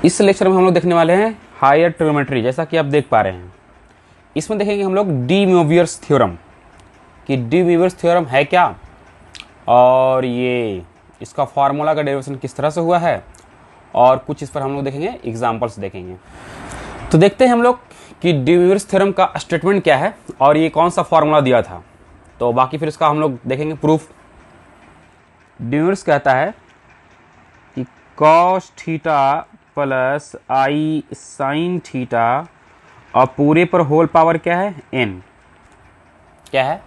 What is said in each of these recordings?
इस लेक्चर में हम लोग देखने वाले हैं हायर ट्रिग्नोमेट्री। जैसा कि आप देख पा रहे हैं, इसमें देखेंगे हम लोग डी मोवियर्स थ्योरम कि डी मोवियर्स थ्योरम है क्या, और ये इसका फार्मूला का डेरिवेशन किस तरह से हुआ है, और कुछ इस पर हम लोग देखेंगे, एग्जांपल्स देखेंगे। तो देखते हैं हम लोग कि डी मोवियर्स थ्योरम का स्टेटमेंट क्या है और ये कौन सा फार्मूला दिया था। तो बाकी फिर इसका हम लोग देखेंगे प्रूफ। डी मोवियर्स कहता है कि cos theta plus i sine theta और पूरे पर होल पावर क्या है, एन। क्या है,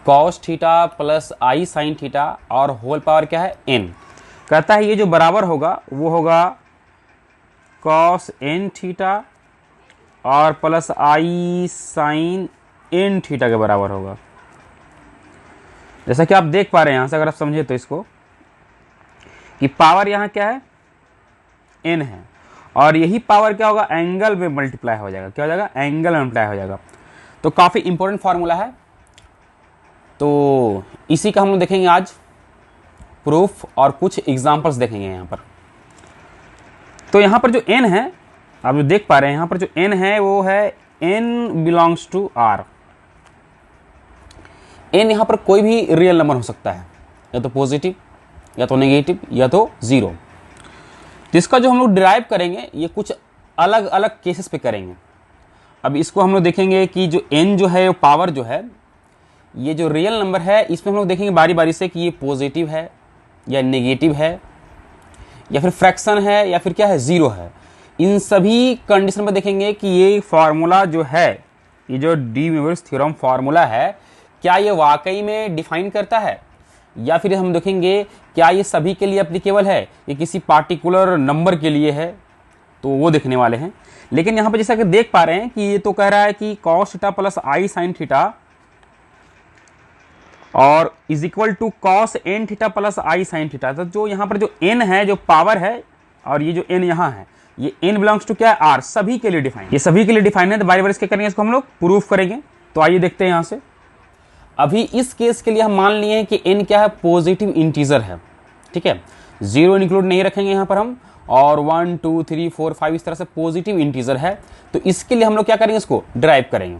cos theta plus i sine theta और होल पावर क्या है, एन। कहता है ये जो बराबर होगा वो होगा कॉस एन थीटा और plus i sign N theta के बराबर होगा। जैसा कि आप देख पा रहे हैं यहां से, अगर आप समझे तो इसको कि पावर यहां क्या है, एन है, और यही पावर क्या होगा, एंगल में मल्टीप्लाई हो जाएगा। क्या हो जाएगा, एंगल में मल्टीप्लाई हो जाएगा। तो काफी इंपॉर्टेंट फार्मूला है, तो इसी का हम लोग देखेंगे आज प्रूफ और कुछ एग्जांपल्स देखेंगे यहाँ पर। तो यहाँ पर जो n है, आप जो देख पा रहे हैं यहाँ पर जो n है वो है n belongs to r। n यहाँ पर कोई भी रियल नंबर हो सकता है, या तो पॉजिटिव या तो नेगेटिव या तो जीरो। जिसका जो हम लोग डिराइव करेंगे ये कुछ अलग अलग केसेस पे करेंगे। अब इसको हम लोग देखेंगे कि जो n जो है, पावर जो है, ये जो रियल नंबर है इसमें हम लोग देखेंगे बारी बारी से कि ये पॉजिटिव है या नेगेटिव है या फिर फ्रैक्शन है या फिर क्या है, जीरो है। इन सभी कंडीशन में देखेंगे कि ये फार्मूला जो है, ये जो डी मोवियर्स थ्योरम फार्मूला है, क्या ये वाकई में डिफाइन करता है, या फिर हम देखेंगे क्या ये सभी के लिए एप्लीकेबल है, ये किसी पार्टिकुलर नंबर के लिए है, तो वो देखने वाले हैं। लेकिन यहाँ पे जैसा कि देख पा रहे हैं कि ये तो कह रहा है कि cos theta plus i sine theta और is equal to cos n theta plus i sine theta. तो जो यहाँ पर जो एन है, जो पावर है, और ये जो एन यहाँ है, ये एन बिलोंग्स टू क्या है, आर, सभी के लिए डिफाइन। ये सभी के लिए डिफाइन है। तो बारी बारी क्या करेंगे, इसको हम लोग प्रूफ करेंगे। तो आइए देखते हैं यहाँ से। अभी इस केस के लिए हम मान लिए हैं कि एन क्या है, पॉजिटिव इंटीजर है। ठीक है, जीरो इंक्लूड नहीं रखेंगे यहाँ पर हम, और 1 2 3 4 5 इस तरह से पॉजिटिव इंटीजर है। तो इसके लिए हम लोग क्या करेंगे, इसको ड्राइव करेंगे।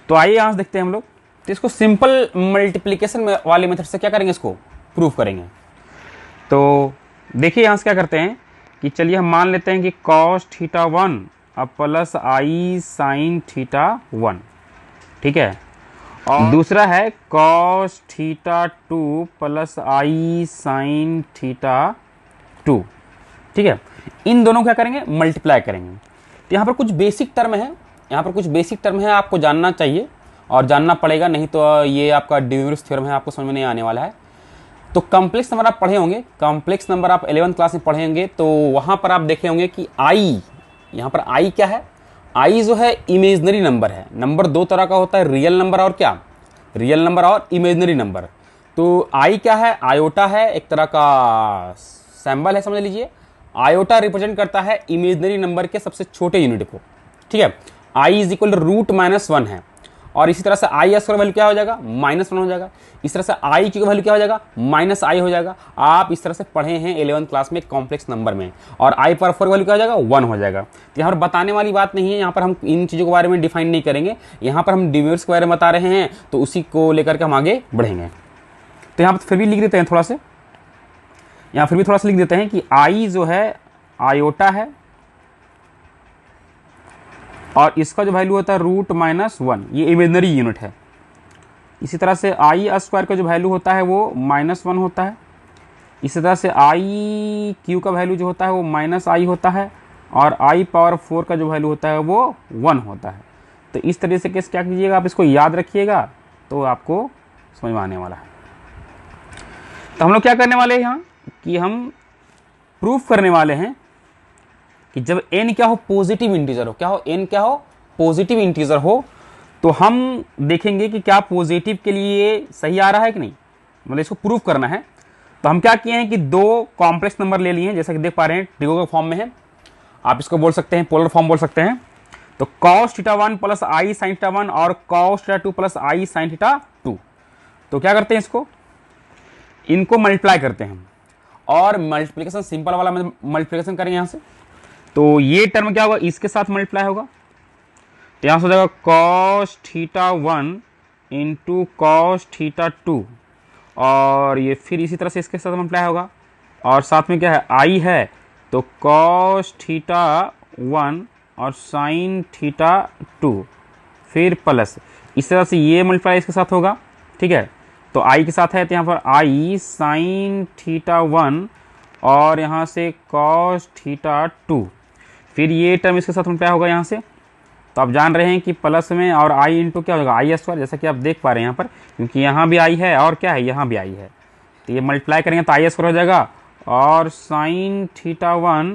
तो आइए यहाँ से देखते हैं हम लोग। तो इसको सिंपल मल्टीप्लीकेशन वाले मेथड से क्या करेंगे, इसको प्रूफ करेंगे। तो देखिए यहाँ से क्या करते हैं कि चलिए हम मान लेते हैं कि कॉस थीटा 1 अब प्लस आई साइन थीटा 1। ठीक है, और दूसरा है cos theta 2 plus i sine theta 2। ठीक है, इन दोनों को क्या करेंगे, मल्टीप्लाई करेंगे। तो यहाँ पर कुछ बेसिक टर्म है, यहाँ पर कुछ बेसिक टर्म है, आपको जानना चाहिए और जानना पड़ेगा, नहीं तो ये आपका डी मोवियर्स थ्योरम है, आपको समझ में नहीं आने वाला है। तो कॉम्प्लेक्स नंबर आप पढ़े होंगे, कॉम्प्लेक्स नंबर आप 11th क्लास में पढ़े होंगे, तो वहां पर आप देखे होंगे कि आई, यहाँ पर आई क्या है, आई जो है इमेजनरी नंबर है। नंबर दो तरह का होता है, रियल नंबर और क्या, रियल नंबर और इमेजनरी नंबर। तो आई क्या है, आयोटा है, एक तरह का सिंबल है, समझ लीजिए। आयोटा रिप्रेजेंट करता है इमेजनरी नंबर के सबसे छोटे यूनिट को। ठीक है, आई इज इक्वल रूट -1 है, और इसी तरह से आई एस का वैल्यू क्या हो जाएगा, -1 हो जाएगा। इस तरह से आई की वैल्यू क्या हो जाएगा, -i हो जाएगा। आप इस तरह से पढ़े हैं 11th क्लास में कॉम्प्लेक्स नंबर में, और आई पावर 4 वैल्यू क्या हो जाएगा, 1 हो जाएगा। तो यहाँ पर बताने वाली बात नहीं है, यहाँ पर हम इन चीज़ों के बारे में डिफाइन नहीं करेंगे, यहाँ पर हम डी मोवियर्स के बारे में बता रहे हैं, तो उसी को लेकर के हम आगे बढ़ेंगे। तो यहाँ पर फिर भी लिख देते हैं थोड़ा से, यहाँ फिर भी थोड़ा सा लिख देते हैं कि आई जो है आयोटा है, और इसका जो वैल्यू होता है रूट -1, ये इमेजनरी यूनिट है। इसी तरह से आई स्क्वायर का जो वैल्यू होता है वो -1 होता है। इसी तरह से आई क्यू का वैल्यू जो होता है वो -i होता है, और आई पावर 4 का जो वैल्यू होता है वो 1 होता है। तो इस तरह से क्या कीजिएगा, आप इसको याद रखिएगा, तो आपको समझ में आने वाला है। तो हम लोग क्या करने वाले हैं यहाँ कि हम प्रूफ करने वाले हैं कि जब n क्या हो, पॉजिटिव इंटीजर हो, क्या हो, n क्या हो, पॉजिटिव इंटीजर हो, तो हम देखेंगे कि क्या पॉजिटिव के लिए सही आ रहा है कि नहीं, मतलब इसको प्रूफ करना है। तो हम क्या किए हैं कि दो कॉम्प्लेक्स नंबर ले लिए हैं, जैसा कि देख पा रहे हैं ट्रिगो के फॉर्म में है, आप इसको बोल सकते हैं पोलर फॉर्म बोल सकते हैं। तो cos theta 1 plus i sine theta 1 और cos theta 2 plus i sine theta 2। तो क्या करते हैं, इसको इनको मल्टीप्लाई करते हैं, और मल्टीप्लिकेशन सिंपल वाला मल्टीप्लिकेशन करेंगे यहाँ से। तो ये टर्म क्या होगा, इसके साथ मल्टीप्लाई होगा, तो यहां से हो जाएगा cos theta 1 into cos theta 2, और ये फिर इसी तरह से इसके साथ मल्टीप्लाई होगा, और साथ में क्या है आई है, तो cos थीटा 1 और sin थीटा 2, फिर प्लस इस तरह से ये मल्टीप्लाई इसके साथ होगा। ठीक है, तो आई के साथ है तो यहाँ पर आई sin थीटा 1 और यहाँ से cos थीटा 2, फिर ये टर्म इसके साथ मल्टीप्लाई होगा यहाँ से। तो आप जान रहे हैं कि प्लस में और आई इंटू क्या होगा आई स्क्वायर, जैसा कि आप देख पा रहे हैं यहाँ पर, क्योंकि यहाँ भी आई है और क्या है यहाँ भी आई है, तो ये मल्टीप्लाई करेंगे तो आई स्क्वायर हो जाएगा, और sin थीटा 1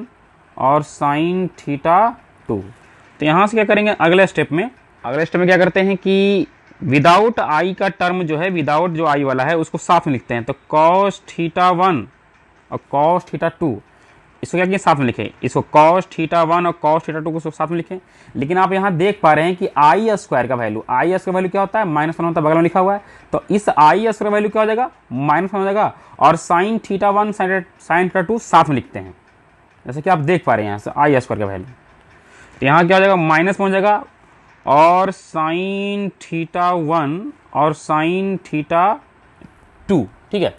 और sin थीटा 2। तो यहाँ से क्या करेंगे अगले स्टेप में क्या करते हैं कि विदाउट आई का टर्म जो है, विदाउट जो आई वाला है उसको साथ में लिखते हैं। तो cos थीटा 1 और cos थीटा 2 इसको क्या किए साथ में लिखें, इसको cos थीटा 1 और cos थीटा 2 को साथ में लिखें। लेकिन आप यहाँ देख पा रहे हैं कि आई स्क्वायर का वैल्यू, आई स्क्वायर वैल्यू क्या होता है -1 होता है, बगल में लिखा हुआ है, तो इस आई स्क्वायर वैल्यू क्या हो जाएगा -1 हो जाएगा, और sin थीटा 1 sin थीटा 2 साथ में लिखते हैं, जैसे कि आप देख पा रहे हैं यहाँ से आई स्क्वायर का वैल्यू। तो यहाँ क्या हो जाएगा माइनस में हो जाएगा, और sin थीटा 1 और sin थीटा 2, ठीक है,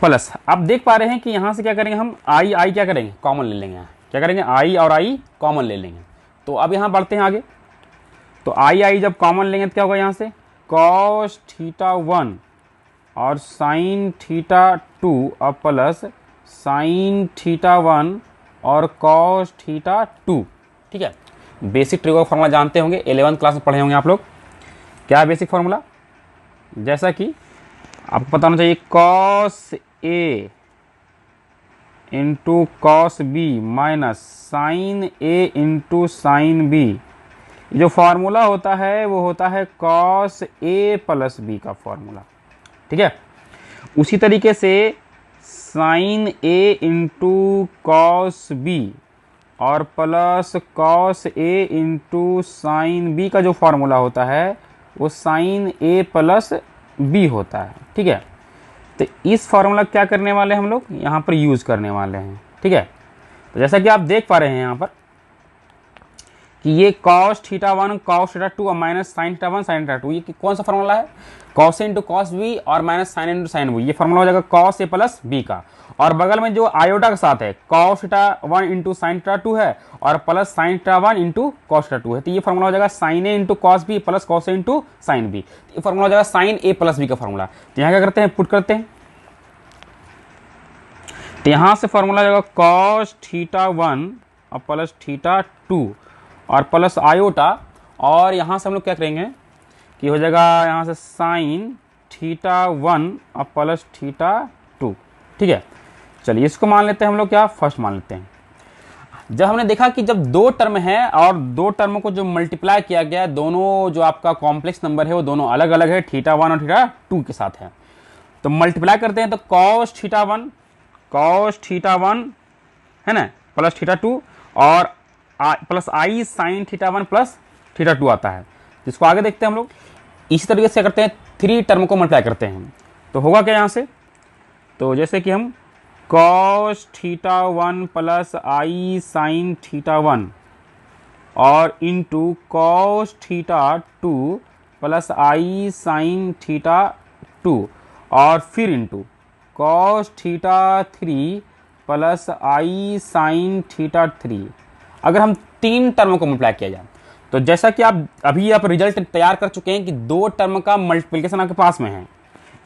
प्लस। आप देख पा रहे हैं कि यहाँ से क्या करेंगे हम आई क्या करेंगे कॉमन ले लेंगे, यहाँ क्या करेंगे आई और आई कॉमन ले लेंगे। तो अब यहाँ बढ़ते हैं आगे, तो आई जब कॉमन लेंगे तो क्या होगा यहाँ से cos थीटा 1 और sin थीटा 2 और प्लस sin थीटा 1 और cos थीटा 2। ठीक है, बेसिक ट्रिगो का फॉर्मूला जानते होंगे, 11th क्लास में पढ़े होंगे आप लोग। क्या बेसिक फॉर्मूला, जैसा कि आपको पता होना चाहिए cos A into cos B minus sin A into sin B। जो फार्मूला होता है वो होता है cos A प्लस B का फार्मूला। ठीक है, उसी तरीके से sin A into cos B और plus cos A into sin B का जो फार्मूला होता है वो sin A प्लस B होता है। ठीक है, तो इस फार्मूला क्या करने वाले हैं हम लोग यहाँ पर यूज़ करने वाले हैं। ठीक है, तो जैसा कि आप देख पा रहे हैं यहाँ पर कि ये cos थीटा 1 cos थीटा 2 और minus sin theta 1 sin theta 2, ये कौन सा फार्मूला है cos इंटू कॉस बी और minus sin into sine B, ये फार्मूला हो जाएगा cos A प्लस बी का। और बगल में जो आयोटा के साथ है cos theta 1 into sine theta 2 है और plus sin theta 1 into cos theta 2 है, तो ये फार्मूला हो जाएगा sin A into cos B plus cos A into sine B, ये फार्मूला हो जाएगा sin A प्लस बी का फार्मूला। तो यहाँ क्या करते हैं पुट करते हैं, तो यहाँ से फार्मूला हो जाएगा cos थीटा 1 और प्लस थीटा 2 और प्लस आयोटा, और यहाँ से हम लोग क्या करेंगे कि हो जाएगा यहाँ से sin थीटा 1 और प्लस थीटा 2। ठीक है, चलिए इसको मान लेते हैं हम लोग क्या फर्स्ट मान लेते हैं। जब हमने देखा कि जब दो टर्म है और दो टर्म को जो मल्टीप्लाई किया गया, दोनों जो आपका कॉम्प्लेक्स नंबर है वो दोनों अलग अलग है, थीटा 1 और थीटा 2 के साथ है, तो मल्टीप्लाई करते हैं तो cos थीटा 1 है ना प्लस थीटा 2 और प्लस आई sin थीटा 1 प्लस थीटा 2 आता है, जिसको आगे देखते हैं हम लोग। इसी तरीके से करते हैं 3 टर्म को मल्टीप्लाई करते हैं, तो होगा क्या यहाँ से, तो जैसे कि हम cos थीटा 1 प्लस आई sin थीटा 1 और इंटू cos थीटा 2 प्लस आई sin थीटा 2 और फिर इंटू cos थीटा 3 प्लस आई sin थीटा 3। अगर हम 3 टर्म को मल्टीप्लाई किया जाए तो जैसा कि आप रिजल्ट तैयार कर चुके हैं कि 2 टर्म का मल्टीप्लिकेशन आपके पास में है,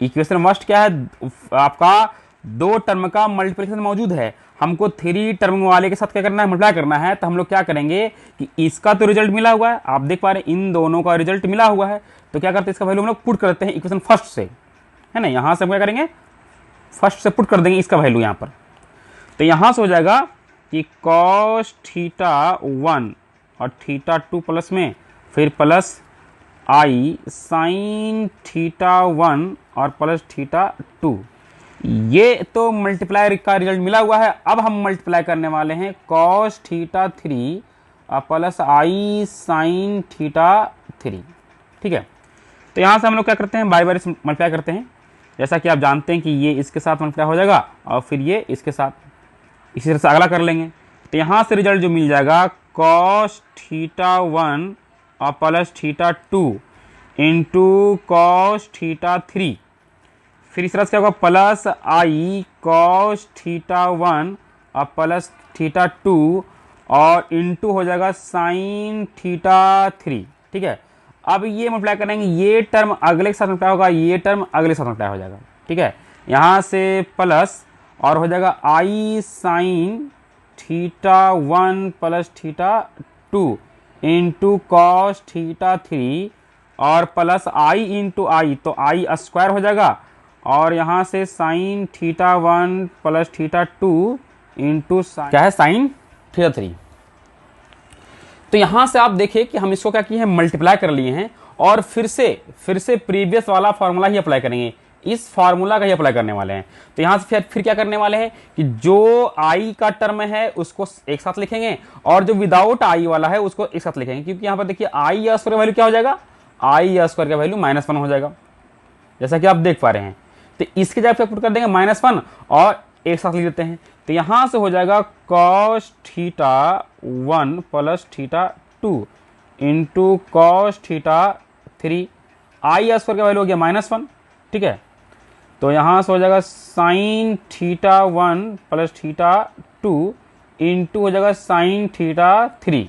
इक्वेशन फर्स्ट क्या है आपका 2 टर्म का मल्टीप्लिकेशन मौजूद है, हमको 3 टर्म वाले के साथ क्या करना है मल्टीप्लाई करना है। तो हम लोग क्या करेंगे कि इसका तो रिजल्ट मिला हुआ है, आप देख पा रहे हैं इन दोनों का रिजल्ट मिला हुआ है, तो क्या करते हैं इसका वैल्यू हम लोग पुट करते हैं इक्वेशन फर्स्ट से, है ना, यहाँ से हम क्या करेंगे फर्स्ट से पुट कर देंगे इसका वैल्यू यहाँ पर। तो यहाँ से हो जाएगा कि cos थीटा 1 और थीटा 2 प्लस में फिर प्लस आई sin थीटा 1 और प्लस थीटा 2, ये तो मल्टीप्लाई का रिजल्ट मिला हुआ है। अब हम मल्टीप्लाई करने वाले हैं cos थीटा 3 और प्लस आई sin थीटा 3। ठीक है, तो यहाँ से हम लोग क्या करते हैं बारी बारी से मल्टीप्लाई करते हैं, जैसा कि आप जानते हैं कि ये इसके साथ मल्टीप्लाई हो जाएगा और फिर ये इसके साथ इसी तरह से अगला कर लेंगे। तो यहाँ से रिजल्ट जो मिल जाएगा कॉस थीटा 1 और plus theta 2 into cos theta 3। फिर इस तरह से क्या होगा प्लस आई कॉस थीटा 1 और प्लस थीटा 2 और इंटू हो जाएगा साइन थीटा 3। ठीक है, अब ये मल्टीप्लाई करेंगे, ये टर्म अगले के साथ मल्टीप्लाई होगा, ये टर्म अगले के साथ मल्टीप्लाई हो जाएगा। ठीक है, यहाँ से प्लस और हो जाएगा i sine theta 1 plus theta 2 into cos theta 3 और प्लस आई इंटू आई, तो आई स्क्वायर हो जाएगा और यहाँ से sign theta 1 plus theta 2 into क्या है साइन थीटा 3। तो यहाँ से आप देखिए कि हम इसको क्या किए हैं, मल्टीप्लाई कर लिए हैं और फिर से प्रीवियस वाला फॉर्मूला ही अप्लाई करेंगे, इस फार्मूला का ही अप्लाई करने वाले हैं। तो यहाँ से फिर क्या करने वाले हैं कि जो आई का टर्म है उसको एक साथ लिखेंगे और जो विदाउट आई वाला है उसको एक साथ लिखेंगे, क्योंकि यहाँ पर देखिए आई स्क्वायर का वैल्यू क्या हो जाएगा, आई स्क्वायर का वैल्यू -1 हो जाएगा, जैसा कि आप देख पा रहे हैं। तो इसके जगह पुट कर देंगे -1 और एक साथ लिख देते हैं। तो यहां से हो जाएगा cos theta 1 plus theta 2 into cos theta 3, आई स्क्वायर का वैल्यू हो गया -1। ठीक है, तो यहां से हो जाएगा sign theta 1 plus theta 2 into हो जाएगा साइन थीटा 3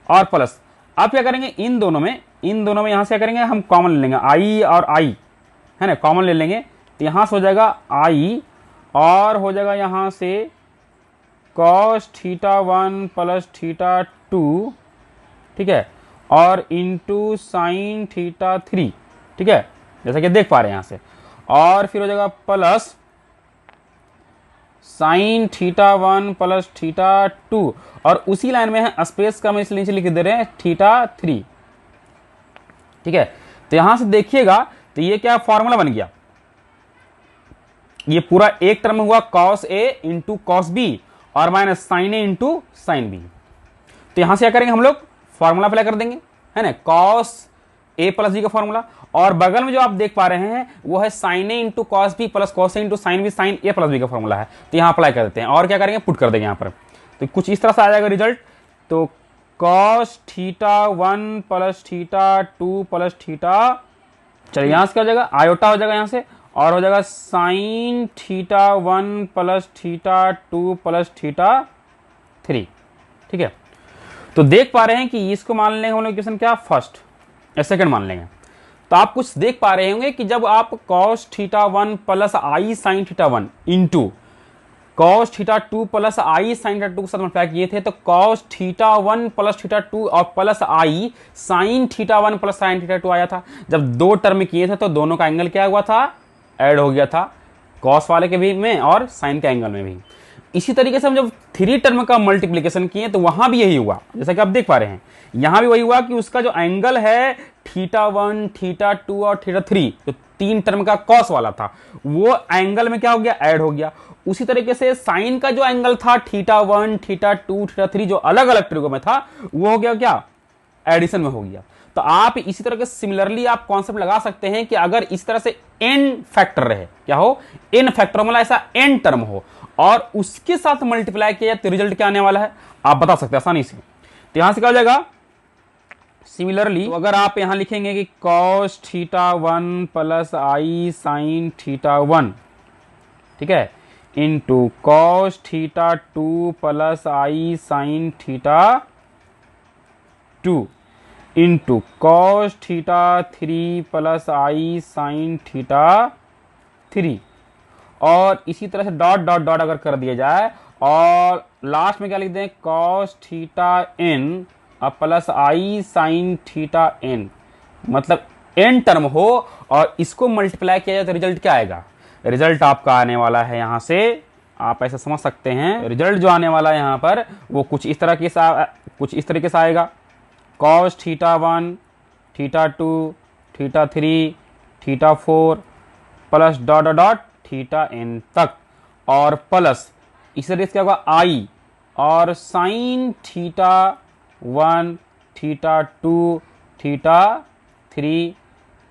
और प्लस। अब क्या करेंगे, इन दोनों में यहां से क्या करेंगे, हम कॉमन ले लेंगे, आई और आई है ना, कॉमन ले लेंगे। तो यहां से हो जाएगा आई और हो जाएगा यहां से कॉस थीटा 1 प्लस थीटा 2। ठीक है, और इंटू साइन थीटा 3। ठीक है, जैसा कि देख पा रहे हैं यहां से, और फिर हो जाएगा plus sine theta 1 plus theta 2 और उसी लाइन में है स्पेस का हम इसलिए नीचे लिख दे रहे हैं थीटा 3। ठीक है, तो यहां से देखिएगा तो ये क्या फॉर्मूला बन गया, ये पूरा एक टर्म हुआ cos A into cos B और minus sign A into sine B. तो यहां से क्या करेंगे हम लोग, फॉर्मूला अप्लाई कर देंगे, है ना, कॉस ए प्लस बी का फॉर्मूला, और बगल में जो आप देख पा रहे हैं वो है sine A into cos B plus cos A into sine B, sine A plus B का फॉर्मूला है। तो यहां अप्लाई कर देते हैं और क्या करेंगे, पुट कर देंगे यहां पर। तो कुछ इस तरह से आ जाएगा रिजल्ट। तो cos theta 1 plus theta 2 plus theta, चलिए यहां से क्या हो जाएगा, आयोटा हो जाएगा यहां से, और हो जाएगा sign theta 1 plus theta 2 plus theta 3। ठीक है, तो देख पा रहे हैं कि इसको मान लेंगे हम लोग इक्वेशन क्या, फर्स्ट या सेकंड मान लेंगे। तो आप कुछ देख पा रहे होंगे कि जब आप cos theta 1 plus i sine theta 1 into cos theta 2 plus i sine theta 2 के साथ मल्टीप्लाई किए थे, तो कॉस थीटा 1 प्लस थीटा 2 और plus i sine theta 1 plus sine theta 2 आया था। जब दो टर्म किए थे तो दोनों का एंगल क्या हुआ था, ऐड हो गया था, कॉस वाले के भी में और साइन के एंगल में भी। इसी तरीके से हम जब 3 टर्म का मल्टीप्लिकेशन किए तो वहां भी यही हुआ, जैसा कि आप देख पा रहे हैं यहां भी वही हुआ कि उसका जो एंगल है थीटा 1 थीटा 2 और थीटा 3, जो 3 टर्म का कॉस वाला था वो एंगल में क्या हो गया, ऐड हो गया। उसी तरीके से साइन का जो एंगल था थीटा 1 थीटा 2 थीटा 3 जो अलग अलग ट्रिगों में था वो हो गया क्या, एडिशन में हो गया। तो आप इसी तरह के सिमिलरली आप कॉन्सेप्ट लगा सकते हैं कि अगर इस तरह से n फैक्टर रहे, क्या हो, n फैक्टर मतलब ऐसा n टर्म हो और उसके साथ मल्टीप्लाई किया तो रिजल्ट क्या आने वाला है आप बता सकते हैं आसानी से। तो यहां से क्या हो जाएगा, सिमिलरली तो अगर आप यहां लिखेंगे कि cos theta 1 plus i sine theta 1, ठीक है, into cos theta 2 plus i sine theta 2 into cos theta 3 plus i sine theta 3, और इसी तरह से डॉट डॉट डॉट अगर कर दिया जाए और लास्ट में क्या लिख दें, cos theta n plus i sine theta n, मतलब n टर्म हो और इसको मल्टीप्लाई किया जाए तो रिजल्ट क्या आएगा, रिजल्ट आपका आने वाला है यहां से, आप ऐसा समझ सकते हैं रिजल्ट जो आने वाला है यहां पर वो कुछ इस तरीके से आएगा, cos theta 1 theta 2 theta 3 theta 4 plus dot dot dot theta n तक, और प्लस इस तरीके से क्या होगा आई और sign theta 1 theta 2 theta 3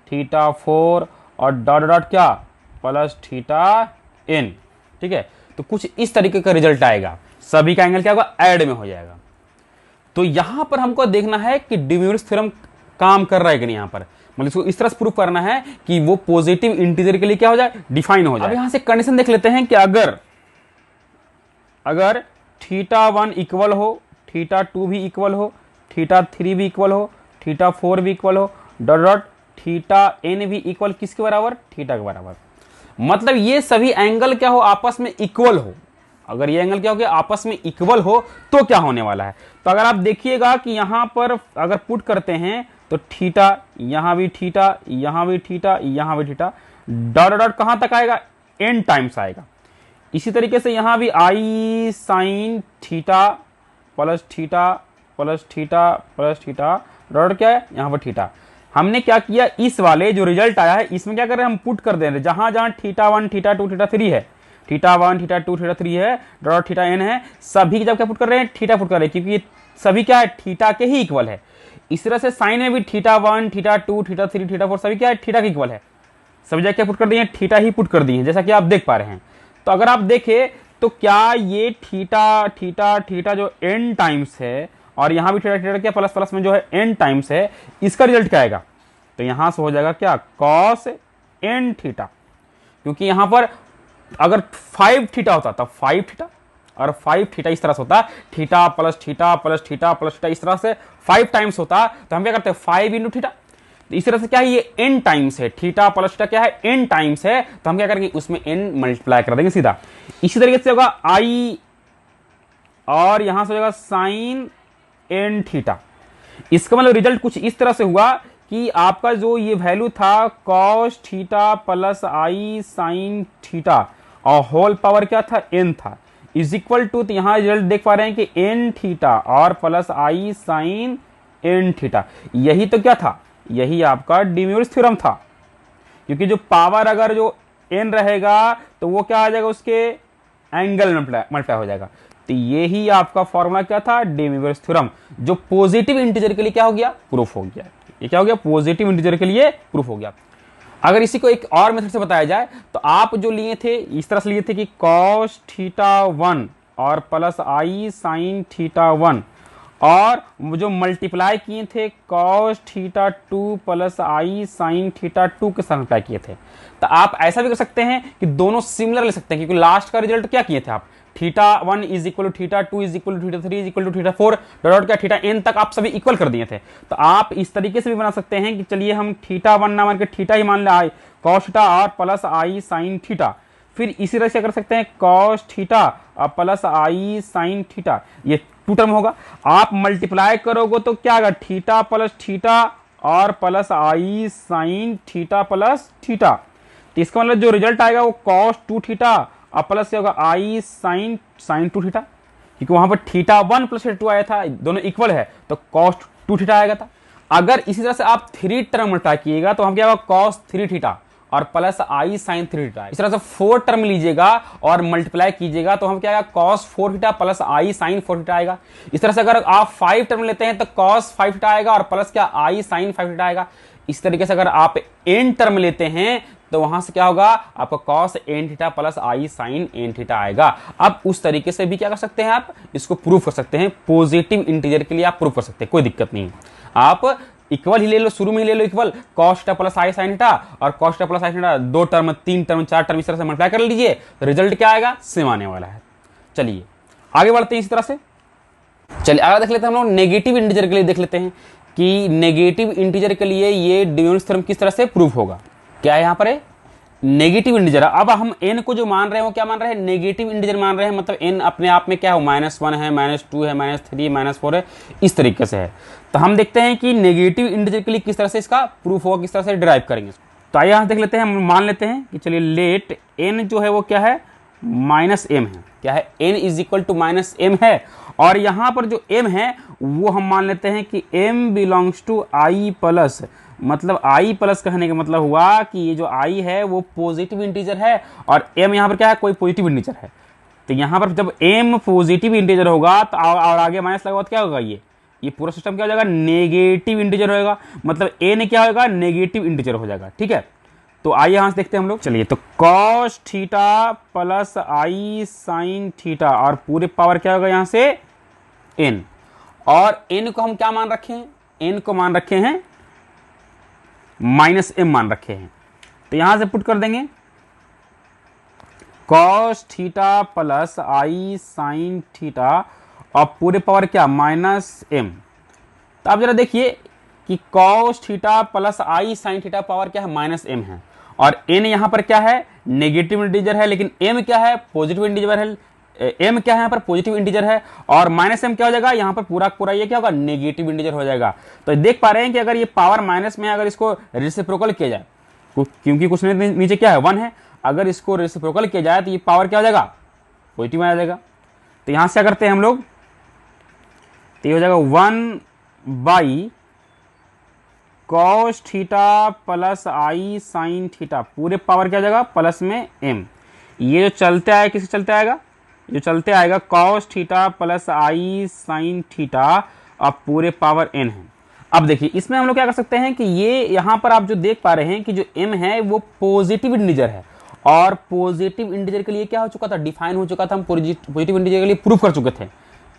theta 4 और डॉट डॉट क्या प्लस थीटा n। ठीक है, तो कुछ इस तरीके का रिजल्ट आएगा, सभी का एंगल क्या होगा, ऐड में हो जाएगा। तो यहां पर हमको देखना है कि डी मोइरस थ्योरम काम कर रहा है कि नहीं, यहां पर मतलब इसको इस तरह से प्रूव करना है कि वो पॉजिटिव इंटीजर के लिए क्या हो जाए, डिफाइन हो जाए। अब यहां से कंडीशन देख लेते हैं कि अगर θ1 इक्वल हो, θ2 भी इक्वल हो, θ3 भी इक्वल हो, θ4 भी इक्वल हो, डॉट डॉट θn भी इक्वल किसके बराबर, θ के बराबर। मतलब ये सभी एंगल क्या हो, आपस में इक्वल हो। अगर ये एंगल क्या हो गया, आपस में इक्वल हो, तो क्या होने वाला है। तो अगर आप देखिएगा कि यहां पर अगर पुट करते हैं तो थीटा, यहां भी थीटा, यहां भी थीटा, यहां भी थीटा, डॉट डॉट कहां तक आएगा, n टाइम्स आएगा। इसी तरीके से यहां भी i sine theta plus theta plus theta plus theta, dot क्या है, यहां पर थीटा। हमने क्या किया, इस वाले जो रिजल्ट आया है इसमें क्या कर रहे हैं, हम पुट कर दे रहे हैं जहां जहां θ1 θ2 θ3 है, θ1 θ2 θ3 है, डॉट θn है, सभी जब क्या पुट कर रहे हैं, थीटा पुट कर रहे हैं, क्योंकि ये सभी क्या है, थीटा के ही इक्वल है। इस तरह से साइन में भी θ1 θ2 θ3 θ4 सभी क्या है, थीटा के इक्वल है। सभी जगह क्या पुट कर दिए हैं, थीटा ही पुट कर दिए हैं, जैसा कि आप देख पा रहे हैं। तो अगर आप देखें तो क्या ये थीटा थीटा थीटा जो n टाइम्स है, और यहां भी थीटा थीटा क्या प्लस प्लस में जो है n टाइम्स है, इसका रिजल्ट क्या आएगा, तो यहां से हो जाएगा क्या, cos n थीटा। क्योंकि यहां पर अगर 5 थीटा होता तब 5 थीटा, और 5 थीटा इस तरह से होता, theta plus theta plus theta plus theta, इस तरह से 5 टाइम्स होता, तो हम क्या करते हैं 5 इंटू थीटा। तो इस तरह से क्या है, ये n टाइम्स है, थीटा प्लस थीटा क्या है, n टाइम्स है, तो हम क्या करेंगे उसमें n मल्टीप्लाई कर देंगे सीधा। इसी तरीके से होगा i, और यहां से होगा साइन n थीटा। इसका मतलब रिजल्ट कुछ इस तरह से हुआ कि आपका जो ये वैल्यू था cos theta plus i sine theta, और होल पावर क्या था, n था, इज इक्वल टू, तो यहां रिजल्ट देख पा रहे हैं कि n थीटा और plus i sine n theta. यही तो क्या था, यही आपका डी मोइरस थ्योरम था। क्योंकि जो पावर अगर जो n रहेगा तो वो क्या आ जाएगा, उसके एंगल मल्टीप्लाई हो जाएगा। तो ये ही आपका फॉर्मूला क्या था, डी मोइरस थ्योरम, जो पॉजिटिव इंटीजर के लिए क्या हो गया, प्रूफ हो गया। ये क्या हो गया, पॉजिटिव इंटीजर के लिए प्रूफ हो गया। अगर इसी को एक और मेथड से बताया जाए तो आप जो लिए थे, इस तरह से लिए थे कि cos θ1 और प्लस i साइन θ1, और जो मल्टीप्लाई किए थे cos θ2 प्लस i साइन θ2 के साथ मल्टीप्लाई किए थे। तो आप ऐसा भी कर सकते हैं कि दोनों सिमिलर ले सकते हैं, क्योंकि लास्ट का रिजल्ट क्या किए थे आप, θ1 is equal to θ2 is equal to θ3 is equal to θ4, dot क्या θn तक आप सभी इक्वल कर दिए थे। तो आप इस तरीके से भी बना सकते हैं कि चलिए हम θ1 ना मान के थीटा ही मान ले, cos θ और प्लस i साइन थीटा। फिर इसी तरह से कर सकते हैं cos थीटा और प्लस i साइन थीटा, ये टू टर्म होगा। आप मल्टीप्लाई करोगे तो क्या होगा, थीटा प्लस थीटा और plus i sine theta plus theta. तो इसका मतलब जो रिजल्ट आएगा वो cos 2 थीटा और प्लस से होगा i साइन 2 थीटा, क्योंकि वहां पर θ1 प्लस θ2 आया था, दोनों इक्वल है, तो cos 2 थीटा आएगा था। अगर इसी तरह से आप 3 टर्म मल्टीप्लाई किएगा तो हम क्या होगा, cos 3 थीटा और प्लस i साइन 3 थीटा। इस तरह से 4 टर्म लीजिएगा और मल्टीप्लाई कीजिएगा तो हम क्या आएगा, cos 4 theta plus i sine 4 theta आएगा। इस तरह से अगर आप 5 टर्म लेते हैं तो cos 5 थीटा आएगा और प्लस क्या, i साइन 5 थीटा आएगा। इस तरीके से अगर आप n टर्म लेते हैं तो वहां से क्या होगा, आपका cos n theta plus i sine n theta आएगा। अब उस तरीके से भी क्या कर सकते हैं, आप इसको प्रूफ कर सकते हैं, पॉजिटिव इंटीजर के लिए आप प्रूफ कर सकते हैं, कोई दिक्कत नहीं। आप इक्वल ही ले लो, शुरू में ही ले लो equal, cos theta plus i sine theta और cos theta plus i theta, 2 term 3 term 4 term इस तरह से मल्टीप्लाई कर लीजिए, तो रिजल्ट क्या आएगा, सेम आने वाला है। चलिए आगे बढ़ते हैं इसी तरह से। चलिए आगे देख लेते हैं हम लोग नेगेटिव इंटीजर के लिए, देख लेते हैं कि नेगेटिव इंटीजर के लिए ये डी मोइरस थ्योरम किस तरह से प्रूफ होगा। क्या है यहाँ पर है, नेगेटिव इंटीजर। अब हम n को जो मान रहे हैं वो क्या मान रहे हैं, नेगेटिव इंटीजर मान रहे हैं, मतलब n अपने आप में क्या है, -1 है, -2 है, -3 -4 है, इस तरीके से है। तो हम देखते हैं कि नेगेटिव इंटीजर के लिए किस तरह से इसका प्रूफ होगा, किस तरह से डिराइव करेंगे। तो आइए यहाँ देख लेते हैं, हम मान लेते हैं कि चलिए लेट n जो है वो क्या है, -m है। क्या है, n is equal to -m है, और यहाँ पर जो m है वो हम मान लेते हैं कि m belongs to i plus, मतलब i प्लस कहने का मतलब हुआ कि ये जो i है वो पॉजिटिव इंटीजर है, और m यहाँ पर क्या है, कोई पॉजिटिव इंटीजर है। तो यहाँ पर जब m पॉजिटिव इंटीजर होगा तो और आगे माइनस लगा तो क्या होगा, ये पूरा सिस्टम क्या हो जाएगा, नेगेटिव इंटीजर होगा, मतलब n क्या होगा, नेगेटिव इंटीजर हो जाएगा। ठीक है, तो आइए यहां से देखते हैं हम लोग। चलिए, तो cos theta plus i sine theta और पूरे पावर क्या होगा यहां से n, और n को हम क्या मान रखे हैं, n को मान रखे हैं -m मान रखे हैं। तो यहां से पुट कर देंगे cos theta plus i sine theta और पूरे पावर क्या -m। तो आप जरा देखिए कि cos theta plus i sine theta power क्या है -m है, और n यहां पर क्या है नेगेटिव इंटीजर है, लेकिन m क्या है पॉजिटिव इंटीजर है, m क्या है यहाँ पर पॉजिटिव इंटीजर है, और -m क्या हो जाएगा यहाँ पर पूरा पूरा ये क्या होगा नेगेटिव इंटीजर हो जाएगा। तो देख पा रहे हैं कि अगर ये पावर माइनस में अगर इसको रेसिप्रोकल किया जाए, क्योंकि कुछ नीचे क्या है 1 है, अगर इसको रेसिप्रोकल किया जाए तो ये पावर क्या हो जाएगा पॉजिटिव आ जाएगा। तो यहां से क्या करते हैं हम लोग, तो ये हो जाएगा 1 cos theta plus i sine theta पूरे पावर क्या हो जाएगा प्लस में m। ये जो चलते आएगा किससे चलते आएगा, जो चलते आएगा cos theta plus i sine theta अब पूरे पावर n है। अब देखिए इसमें हम लोग क्या कर सकते हैं कि ये यहाँ पर आप जो देख पा रहे हैं कि जो m है वो पॉजिटिव इंटीजर है, और पॉजिटिव इंटीजर के लिए क्या हो चुका था डिफाइन हो चुका था, हम पॉजिटिव इंटीजर के लिए प्रूफ कर चुके थे।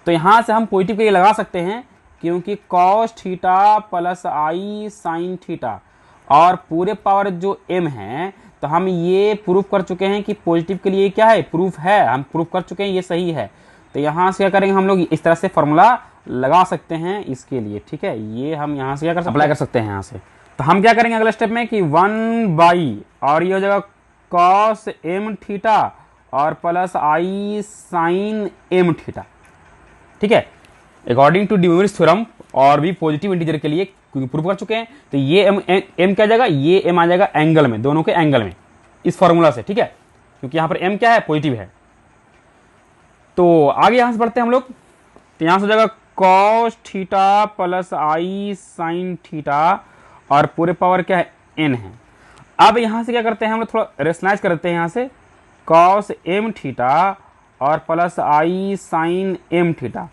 तो यहाँ से हम पॉजिटिव के लिए लगा सकते हैं, क्योंकि cos theta plus i sine theta और पूरे पावर जो m है, तो हम ये प्रूफ कर चुके हैं कि पॉजिटिव के लिए क्या है प्रूफ है, हम प्रूफ कर चुके हैं ये सही है। तो यहाँ से क्या करेंगे हम लोग इस तरह से फॉर्मूला लगा सकते हैं इसके लिए, ठीक है। ये हम यहाँ से क्या अप्लाई कर सकते हैं यहाँ से। तो हम क्या करेंगे अगले स्टेप में कि 1 और ये हो जाएगा cos m थीटा और plus i sine m theta, ठीक है। अकॉर्डिंग टू डी मोइरस थ्योरम और भी पॉजिटिव इंटीजर के लिए प्रूफ कर चुके हैं। तो ये m क्या आ जाएगा, ये m आ जाएगा एंगल में, दोनों के एंगल में इस फॉर्मूला से, ठीक है, क्योंकि यहाँ पर m क्या है पॉजिटिव है। तो आगे यहां से बढ़ते हैं हम लोग। तो यहां से हो जाएगा cos theta plus i sine theta और पूरे पावर क्या है n है। अब यहां से क्या करते हैं हम लोग थोड़ा रेशनलाइज करते हैं, यहां से cos m थीटा और plus i sine m theta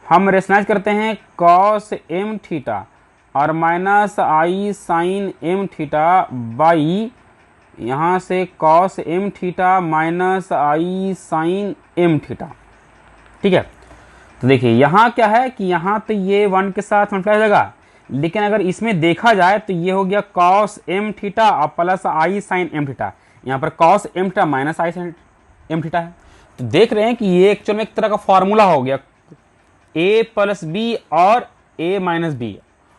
हम रेशनलाइज करते हैं cos m थीटा और minus i sine m theta by यहाँ से cos m theta minus i sine m theta, ठीक है। तो देखिए यहाँ क्या है कि यहाँ तो ये 1 के साथ मल्टीप्लाई हो जाएगा, लेकिन अगर इसमें देखा जाए तो ये हो गया cos m थीटा और plus i sine m theta, यहाँ पर cos m theta minus i sine m theta है। तो देख रहे हैं कि ये एक्चुअल में एक तरह का फॉर्मूला हो गया a प्लस बी और a माइनस बी,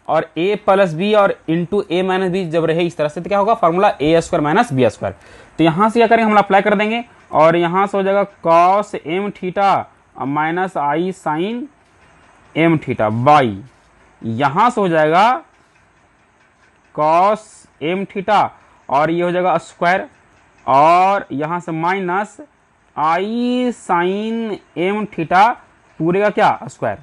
और a प्लस बी और इंटू a माइनस बी जब रहे इस तरह से तो क्या होगा formula a square minus B square. तो यहाँ से क्या करेंगे हम अप्लाई कर देंगे, और यहाँ से हो जाएगा cos m theta minus i sine m theta by यहाँ से हो जाएगा cos m थीटा और ये हो जाएगा स्क्वायर, और यहाँ से minus i sine m theta पूरे का क्या स्क्वायर,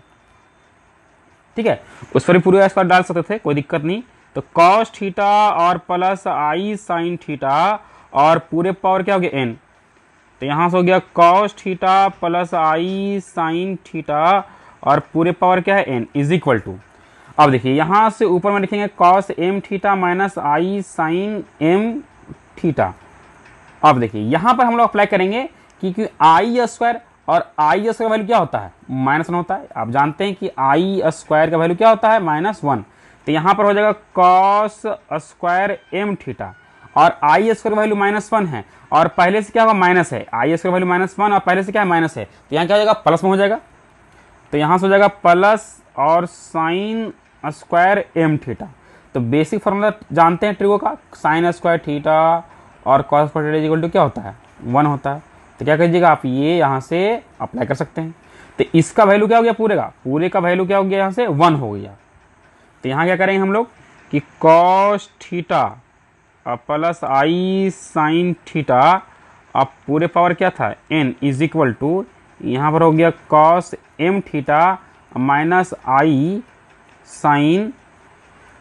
ठीक है। उस पर भी पूरे स्क्वायर डाल सकते थे, कोई दिक्कत नहीं। तो cos थीटा और प्लस आई साइन थीटा और पूरे पावर क्या हो गया n। तो यहाँ से हो गया cos theta plus i sine theta और पूरे पावर क्या है n इज इक्वल टू। अब देखिए यहाँ से ऊपर में लिखेंगे cos m theta minus i sine m theta. अब देखिए यहाँ पर हम लोग अप्लाई करेंगे क्योंकि आई स्क्वायर और आई स्क्वायर का वैल्यू क्या होता है -1 होता है। आप जानते हैं कि आई स्क्वायर का वैल्यू क्या होता है -1। तो यहाँ पर हो जाएगा cos स्क्वायर m थीटा और आई स्क्वायर का वैल्यू -1 है, और पहले से क्या होगा माइनस है, आई स्क्वायर वैल्यू -1 और पहले से क्या है माइनस है, तो यहाँ क्या हो जाएगा प्लस में हो जाएगा। तो यहाँ से हो जाएगा प्लस और साइन स्क्वायर m थीटा। तो बेसिक फॉर्मूला जानते हैं ट्रिगो का, साइन स्क्वायर थीटा और cos square theta equal to क्या होता है 1 होता है। तो क्या कीजिएगा आप ये यहाँ से अप्लाई कर सकते हैं। तो इसका वैल्यू क्या हो गया पूरे का वैल्यू क्या हो गया यहाँ से 1 हो गया। तो यहाँ क्या करेंगे हम लोग कि cos theta plus i sine theta अब पूरे पावर क्या था n इज इक्वल टू यहाँ पर हो गया cos m theta minus i sine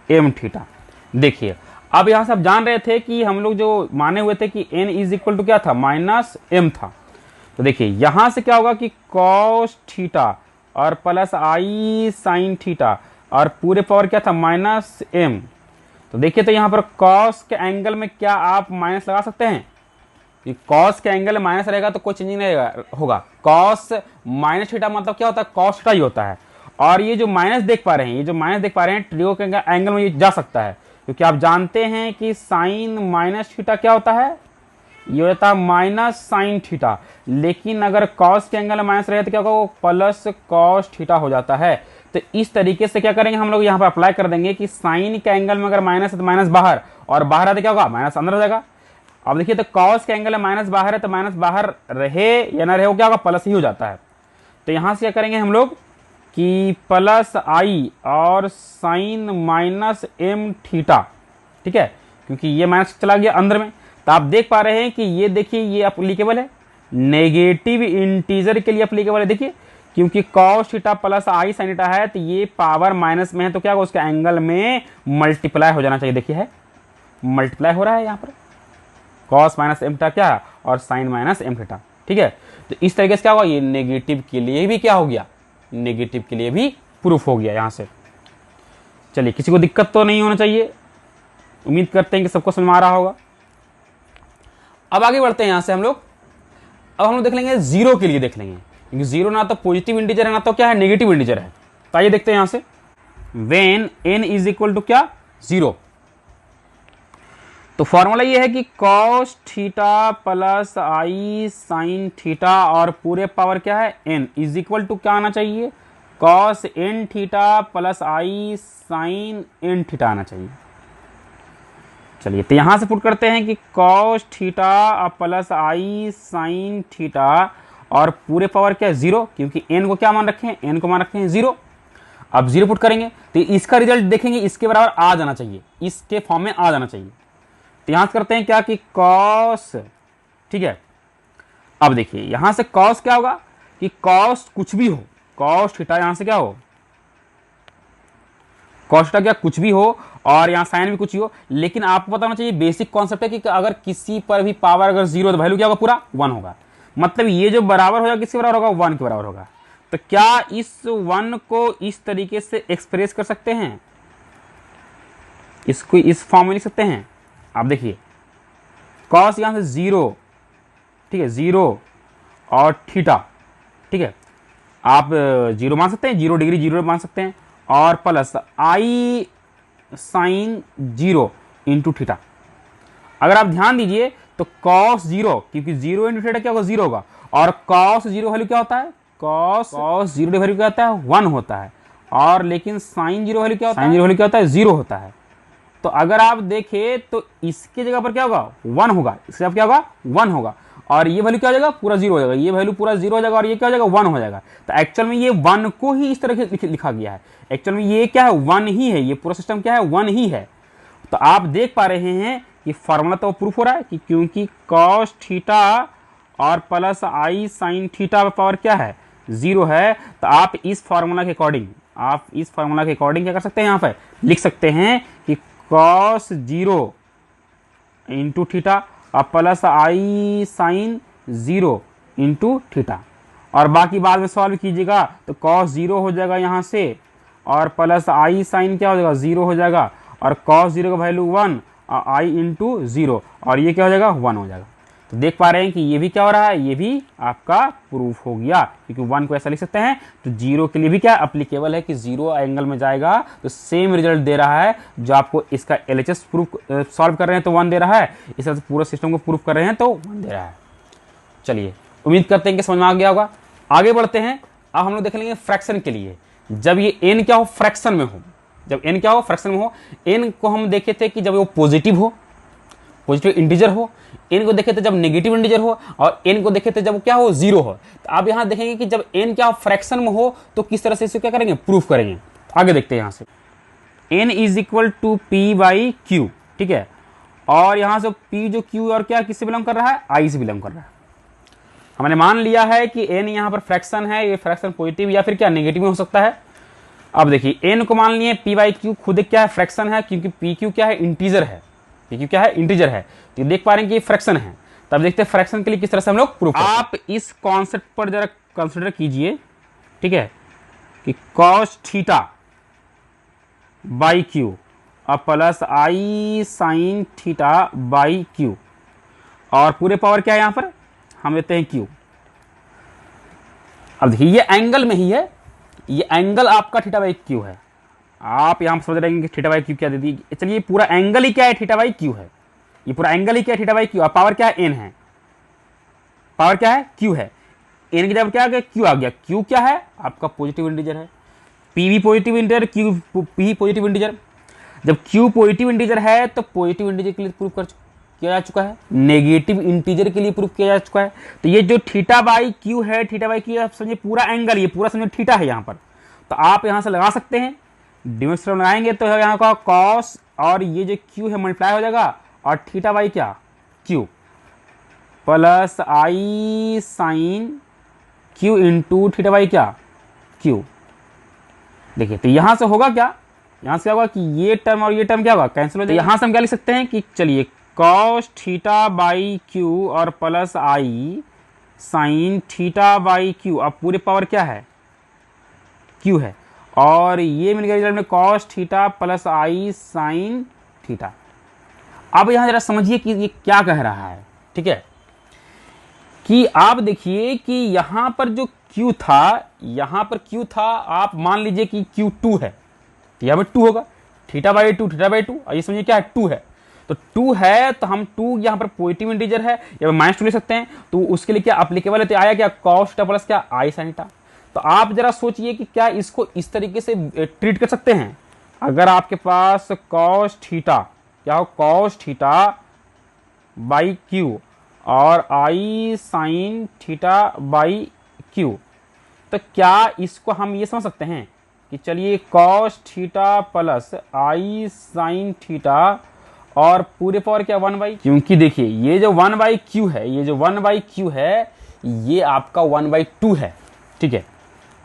m theta. देखिए अब यहाँ से आप जान रहे थे कि हम लोग जो माने हुए थे कि n इज इक्वल टू क्या था -m था। तो देखिए यहाँ से क्या होगा कि cos थीटा और प्लस आई साइन थीटा और पूरे पावर क्या था -m। तो देखिए, तो यहाँ पर कॉस के एंगल में क्या आप माइनस लगा सकते हैं? कि कॉस के एंगल में माइनस रहेगा तो कोई चेंज नहीं होगा। कॉस माइनस थीटा मतलब क्या होता है? कॉस थीटा ही होता है। और ये जो माइनस देख पा रहे हैं, ये जो माइनस देख पा रहे हैं, ट्रियो के एंगल में ये जा सकता है, क्योंकि आप जानते हैं कि साइन माइनस थीटा क्या होता है? ये होता है माइनस साइन थीटा। लेकिन अगर कॉस के एंगल में माइनस रहे तो क्या होगा? वो प्लस कॉस थीटा हो जाता है। तो इस तरीके से क्या करेंगे हम लोग, यहाँ पर अप्लाई कर देंगे कि साइन के एंगल में अगर माइनस है तो माइनस बाहर, और बाहर है तो क्या होगा? माइनस अंदर हो जाएगा। अब देखिए, तो कॉस के एंगल में माइनस बाहर है तो माइनस बाहर रहे या ना रहे, वो क्या होगा? प्लस ही हो जाता है। तो यहां से क्या करेंगे हम लोग कि प्लस आई और साइन माइनस एम थीटा, ठीक है, क्योंकि ये माइनस चला गया अंदर में। तो आप देख पा रहे हैं कि ये देखिए, ये अप्लीकेबल है नेगेटिव इंटीजर के लिए अप्लीकेबल है। देखिए, क्योंकि cos theta plus i sine theta है तो ये पावर माइनस में है, तो क्या होगा? उसके एंगल में मल्टीप्लाई हो जाना चाहिए। देखिए, है मल्टीप्लाई हो रहा है यहाँ पर, कॉस माइनस एम थीटा क्या और साइन माइनस एम थीटा, ठीक है। तो इस तरीके से क्या होगा? ये नेगेटिव के लिए भी क्या हो गया? नेगेटिव के लिए भी प्रूफ हो गया यहां से। चलिए, किसी को दिक्कत तो नहीं होना चाहिए, उम्मीद करते हैं कि सबको समझ में आ रहा होगा। अब आगे बढ़ते हैं यहां से हम लोग। अब हम लोग देख लेंगे जीरो के लिए, देख लेंगे, क्योंकि जीरो ना तो पॉजिटिव इंटीजर है ना तो क्या है? नेगेटिव इंटीजर है। तो आइए देखते हैं यहां से, when n is equal to क्या? जीरो। तो फॉर्मूला ये है कि cos theta plus i sine theta और पूरे पावर क्या है? n इज इक्वल टू क्या आना चाहिए? Cos n theta plus i sign n theta आना चाहिए। चलिए, तो यहां से पुट करते हैं कि cos theta plus i sine theta और पूरे पावर क्या है? जीरो, क्योंकि n को क्या मान रखे हैं? n को मान रखे हैं जीरो। अब जीरो पुट करेंगे तो इसका रिजल्ट देखेंगे, इसके बराबर आ जाना चाहिए, इसके फॉर्म में आ जाना चाहिए। तो यहां से करते हैं क्या कि कॉस, ठीक है। अब देखिए, यहां से कॉस क्या होगा कि कॉस कुछ भी हो, कॉस थीटा यहां से क्या हो? कॉस थीटा क्या कुछ भी हो, और यहां साइन भी कुछ ही हो। लेकिन आपको पता होना चाहिए, बेसिक कॉन्सेप्ट है कि अगर किसी पर भी पावर अगर जीरो तो वैल्यू क्या होगा? पूरा वन होगा। मतलब ये जो बराबर होगा किसके बराबर होगा? वन के बराबर होगा। तो क्या इस वन को इस तरीके से एक्सप्रेस कर सकते हैं? इसको इस फॉर्म में लिख सकते हैं। आप देखिए, कॉस यहां से जीरो, ठीक है, जीरो और थीटा, ठीक है, आप जीरो मान सकते हैं, 0 डिग्री जीरो मान सकते हैं, और plus i sine zero into theta. अगर आप ध्यान दीजिए तो कॉस जीरो, क्योंकि जीरो इंटू थीटा क्या होगा? जीरो होगा। और कॉस जीरो वैल्यू क्या होता है? कॉस जीरो वैल्यू क्या होता है? वन होता है। और लेकिन साइन जीरो वैल्यू क्या होता है? साइन जीरो वैल्यू क्या होता है? जीरो होता है। तो अगर आप देखें तो इसके जगह पर क्या होगा? वन होगा, इसके जगह क्या होगा? वन होगा। और ये वैल्यू क्या हो जाएगा? पूरा जीरो हो जाएगा, ये वैल्यू पूरा जीरो हो जाएगा, और ये क्या हो जाएगा? वन हो जाएगा। तो एक्चुअल में ये वन को ही इस तरह से लिखा गया है। एक्चुअल में ये क्या है? वन ही है, ये पूरा सिस्टम क्या है? वन ही है। तो आप देख पा रहे हैं कि फॉर्मूला तो प्रूफ हो रहा है कि क्योंकि कॉस थीटा और plus i sine theta power क्या है? जीरो है। तो आप इस फॉर्मूला के अकॉर्डिंग, क्या कर सकते हैं? यहाँ पर लिख सकते हैं कि कॉस जीरो इंटू थीटा और plus i sine zero into theta, और बाकी बाद में सॉल्व कीजिएगा तो कॉस जीरो हो जाएगा यहाँ से, और प्लस आई साइन क्या हो जाएगा? जीरो हो जाएगा, और कॉस जीरो का वैल्यू वन, आई इंटू जीरो, और ये क्या हो जाएगा? वन हो जाएगा। तो देख पा रहे हैं कि ये भी क्या हो रहा है? ये भी आपका प्रूफ हो गया, क्योंकि वन को ऐसा लिख सकते हैं। तो जीरो के लिए भी क्या अप्लीकेबल है कि जीरो एंगल में जाएगा तो सेम रिजल्ट दे रहा है जो आपको इसका एलएचएस प्रूफ सॉल्व कर रहे हैं तो वन दे रहा है, इस तरह से पूरा सिस्टम को प्रूफ कर रहे हैं तो वन दे रहा है। चलिए, उम्मीद करते हैं कि समझ में आ गया होगा। आगे बढ़ते हैं। अब हम लोग देख लेंगे फ्रैक्शन के लिए, जब ये n क्या हो? फ्रैक्शन में हो। जब n क्या हो? फ्रैक्शन में हो। n को हम देखे थे कि जब वो पॉजिटिव हो, पॉजिटिव इंटीजर हो। n को देखे थे जब नेगेटिव इंटीजर हो, और n को देखे थे जब क्या हो? जीरो हो। तो आप यहां देखेंगे कि जब n क्या फ्रैक्शन में हो तो किस तरह से इसे क्या करेंगे? प्रूफ करेंगे। आगे देखते हैं यहां से, n is equal to P by Q, ठीक है। और यहां से p जो q और क्या किससे बिलोंग कर रहा है? i से बिलोंग कर रहा है। हमने मान लिया है कि n यहां पर फ्रैक्शन है, ये फ्रैक्शन पॉजिटिव या फिर क्या नेगेटिव में हो सकता है। अब देखिए, n को मान लिए p बाई क्यू, खुद क्या है? फ्रैक्शन है, क्योंकि p क्यू क्या है? इंटीजर है। p क्यू क्या है? इंटीजर है। तो देख पा रहे हैं कि ये फ्रैक्शन है। तब देखते हैं फ्रैक्शन के लिए किस तरह से हम लोग प्रूफ करते हैं। आप इस कॉन्सेप्ट पर जरा कंसिडर कीजिए, ठीक है, कि cos थीटा बाई क्यू और plus i sine theta by Q, और पूरे पावर क्या है यहां पर हम लेते हैं क्यू। अब देखिए ये एंगल में ही है, ये एंगल आपका थीटा बाई क्यू है। आप यहां समझ रहे हैं कि थीटा बाई क्यू क्या दे दी, चलिए पूरा एंगल ही क्या है, थीटा बाई क्यू है। ये पूरा एंगल ही क्या है, थीटा बाई क्यू। और पावर क्या है, एन है। पावर क्या है, क्यू है। एन की जगह क्या आ गया, क्यू आ गया। क्यू क्या है, आपका पॉजिटिव इंटीजर है। पी भी positive integer, Q P positive integer. जब क्यू पॉजिटिव इंटीजर है तो पॉजिटिव इंटीजर के लिए प्रूफ किया जा चुका है, नेगेटिव इंटीजर के लिए प्रूफ किया जा चुका है। तो ये जो थीटा बाई क्यू है, थीटा बाई क्यू आप समझिए पूरा एंगल, ये पूरा समझिए थीटा है यहाँ पर। तो आप यहाँ से लगा सकते हैं, डिमेंशन लगाएंगे तो यहाँ का कॉस और ये जो क्यू है मल्टीप्लाई हो जाएगा, और थीटा बाई क्या Q plus i sine Q into theta by क्या क्यू। देखिए तो यहां से होगा क्या, यहां से क्या होगा कि ये टर्म और ये टर्म क्या होगा, कैंसिल हो जाएगा। यहां से हम क्या लिख सकते हैं कि चलिए कॉस थीटा बाई क्यू और plus i sine theta by Q. अब पूरे पावर क्या है, क्यू है, और ये मिल गया रिजल्ट में cos theta plus i sine theta. अब यहां जरा समझिए कि ये क्या कह रहा है, ठीक है, कि आप देखिए कि यहां पर जो Q था, यहां पर Q था, आप मान लीजिए कि Q2 है, तो यहां पर 2 होगा, थीटा बाई 2 थीटा बाई 2। ये समझिए क्या है, 2 है। तो 2 है तो हम 2 यहां पर पॉजिटिव इंटीजर है, या -2 ले सकते हैं, तो उसके लिए क्या अप्लीकेबल है, तो आया क्या कॉस थीटा प्लस क्या आई साइन थीटा। तो आप जरा सोचिए कि क्या इसको इस तरीके से ट्रीट कर सकते हैं। अगर आपके पास कॉस थीटा क्या हो, कॉस थीटा बाई क्यू और आई साइन थीटा बाई क्यू, तो क्या इसको हम ये समझ सकते हैं कि चलिए cos theta plus i sine theta और पूरे पावर क्या 1/, क्योंकि देखिए ये जो 1/q है, ये जो 1/q है, ये आपका 1/2 है, ठीक है,